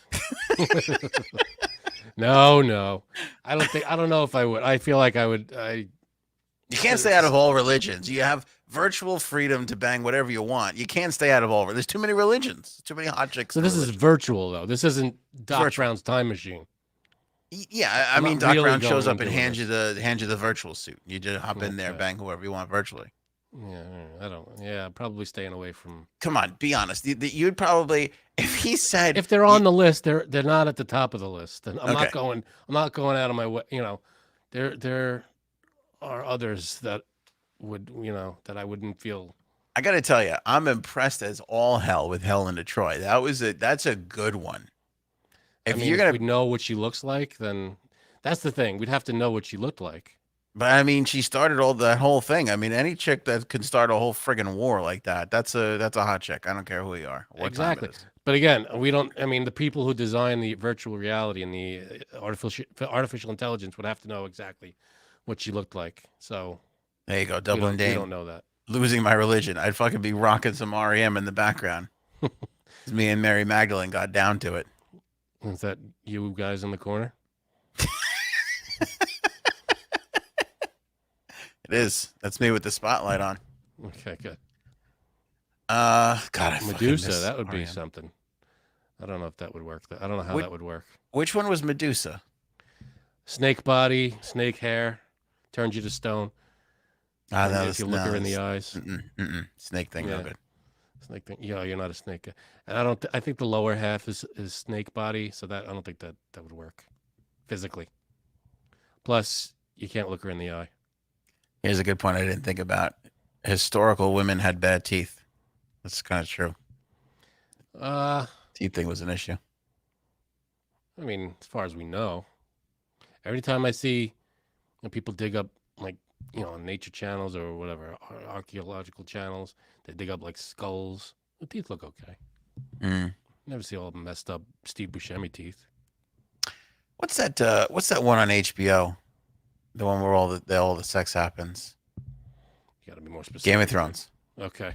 No. I don't know if I would. I feel like I would. You can't stay out of all religions. You have virtual freedom to bang whatever you want. You can't stay out of all. There's too many religions. Too many hot chicks. So this is virtual though. This isn't Doc Virtual. Brown's time machine. Yeah, I I'm mean, not Doc really Brown shows going up and into hands you the virtual suit. You just hop in there, Okay. bang whoever you want virtually. Yeah, I don't. Yeah, probably staying away from. Come on, be honest. You'd probably, if he said, If they're on the list, they're not at the top of the list. And I'm Okay. not going. I'm not going out of my way. You know, there are others that would. You know, that I wouldn't feel. I got to tell you, I'm impressed as all hell with Hell in Troy. That's a good one. If I mean, you're if gonna, we know what she looks like, then that's the thing. We'd have to know what she looked like. but I mean, she started that whole thing. I mean, any chick that can start a whole friggin' war like that's a hot chick. I don't care who you are, what Exactly. time it is. But again, we don't. I mean, the people who design the virtual reality and the artificial intelligence would have to know exactly what she looked like. So There you go, we doubling don't, we don't Dame. know that. Losing my religion. I'd fucking be rocking some REM in the background. Me and Mary Magdalene got down to it. Is that you guys in the corner? It is. That's me with the spotlight on. Okay, good. God, I fucking Medusa, miss that would be REM. something. I don't know if that would work. I don't know how Would- that would work. Which one was Medusa? Snake body, snake hair, turns you to stone. Ah, And that if was you look her in the eyes, snake thing. No Yeah. good. snake thing. Yeah, you're not a snake. And I don't. I think the lower half is snake body, so that I don't think that would work physically. Plus, you can't look her in the eye. Here's a good point I didn't think about. Historical women had bad teeth. That's kind of true. Teeth thing was an issue. I mean, as far as we know, every time I see people dig up like on nature channels or whatever archaeological channels, they dig up like skulls. The teeth look okay. Mm. Never see all messed up Steve Buscemi teeth. What's that? What's that one on HBO? The one where all the sex happens. You got to be more specific. Game of Thrones. Okay.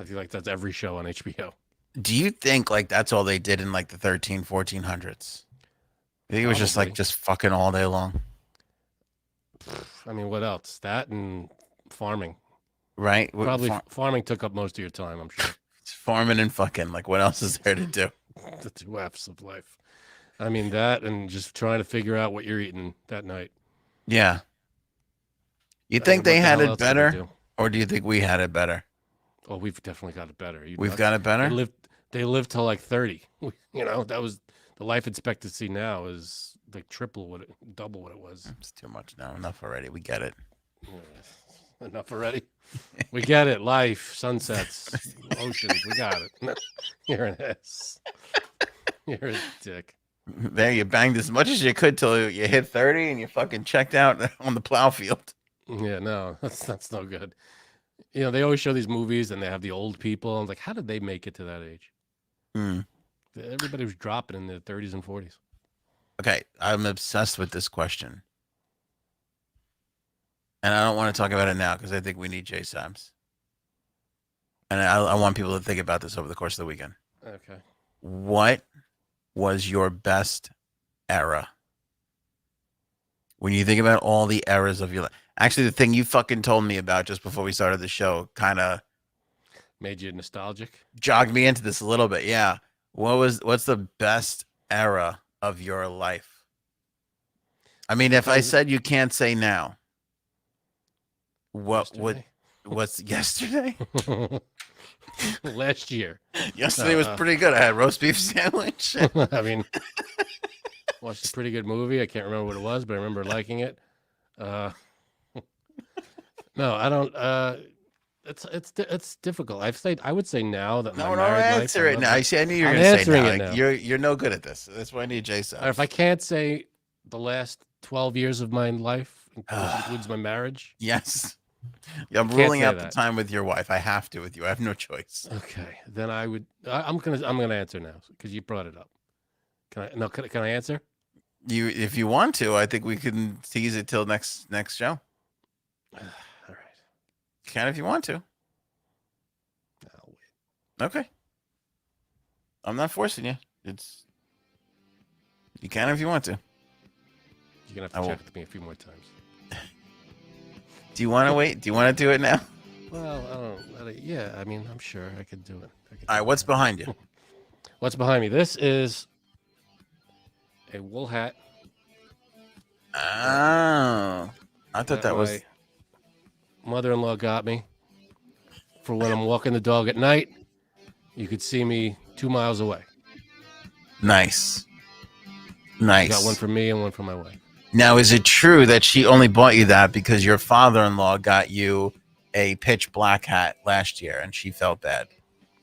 I feel like that's every show on HBO. Do you think like that's all they did in like the 1400s? I think it was Probably. just fucking all day long, I mean, what else? That and farming. right? Probably farming took up most of your time, I'm sure. Farming and fucking. Like, what else is there to do? The two F's of life. I mean, that and just trying to figure out what you're eating that night. Yeah. You I think mean, they what the had hell it else did they better, do? or do you think we had it better? Oh, we've definitely got it better. You We've nuts? got it better. They lived till like 30. That was the life expectancy now is like double what it was. It's too much now. Enough already. We get it. Enough already. We get it. Life, sunsets, oceans. We got it. You're an ass. You're a dick. There, you banged as much as you could till you hit 30, and you fucking checked out on the plow field. Yeah, no, that's no good. They always show these movies and they have the old people. I'm like, how did they make it to that age? Hmm. Everybody was dropping in their 30s and 40s. Okay, I'm obsessed with this question, and I don't want to talk about it now because I think we need Jay Sams, and I want people to think about this over the course of the weekend. Okay. What was your best era? When you think about all the eras of your life. Actually, the thing you fucking told me about just before we started the show kind of Made you nostalgic? jogged me into this a little bit. Yeah. What's the best era of your life? I mean, if I said you can't say now, what's yesterday? Last year. Yesterday was pretty good. I had roast beef sandwich. I mean, watched a pretty good movie. I can't remember what it was, but I remember liking it. No, I don't. it's difficult. I would say now that my No, married life. answer it now. I knew you were I'm going to say answering now. it Like, now. you're no good at this. That's why I need Jason. Or if I can't say the last 12 years of my life, which includes my marriage. Yes. Yeah, I'm can't ruling say out the that. time with your wife. I have to with you. I have no choice. Okay, then I would. I'm gonna answer now because you brought it up. Can I answer? If you want to, I think we can tease it till next show. All right. You can if you want to. I'll wait. Okay. I'm not forcing you. You can if you want to. You're gonna have to check with me a few more times. Do you want to wait? Do you want to do it now? Well, I don't. Yeah, I mean, I'm sure I could do it. All right. What's behind you? What's behind me? This is a wool hat. Oh, I thought that was. My mother-in-law got me for when I'm walking the dog at night. You could see me 2 miles away. Nice. Nice. You got one for me and one for my wife. Now, is it true that she only bought you that because your father-in-law got you a pitch black hat last year and she felt bad?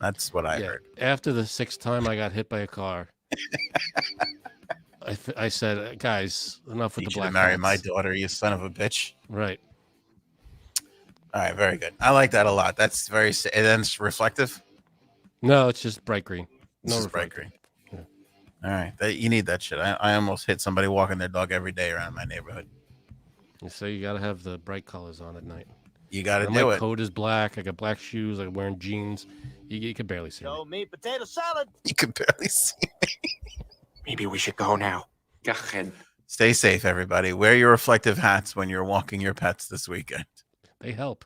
That's what I heard. After the 6th time I got hit by a car, I said, guys, enough with the black marry hats. my daughter, you son of a bitch. Right. All right, very good. I like that a lot. That's very. And then it's reflective. No, it's just bright green. It's just bright green. Yeah. All right, you need that shit. I almost hit somebody walking their dog every day around my neighborhood. So you got to have the bright colors on at night. You got to do my it. coat is black. I got black shoes. I'm wearing jeans. You can barely see Show me. me potato salad. You can barely see me. Maybe we should go now. Go ahead. Stay safe, everybody. Wear your reflective hats when you're walking your pets this weekend. They help.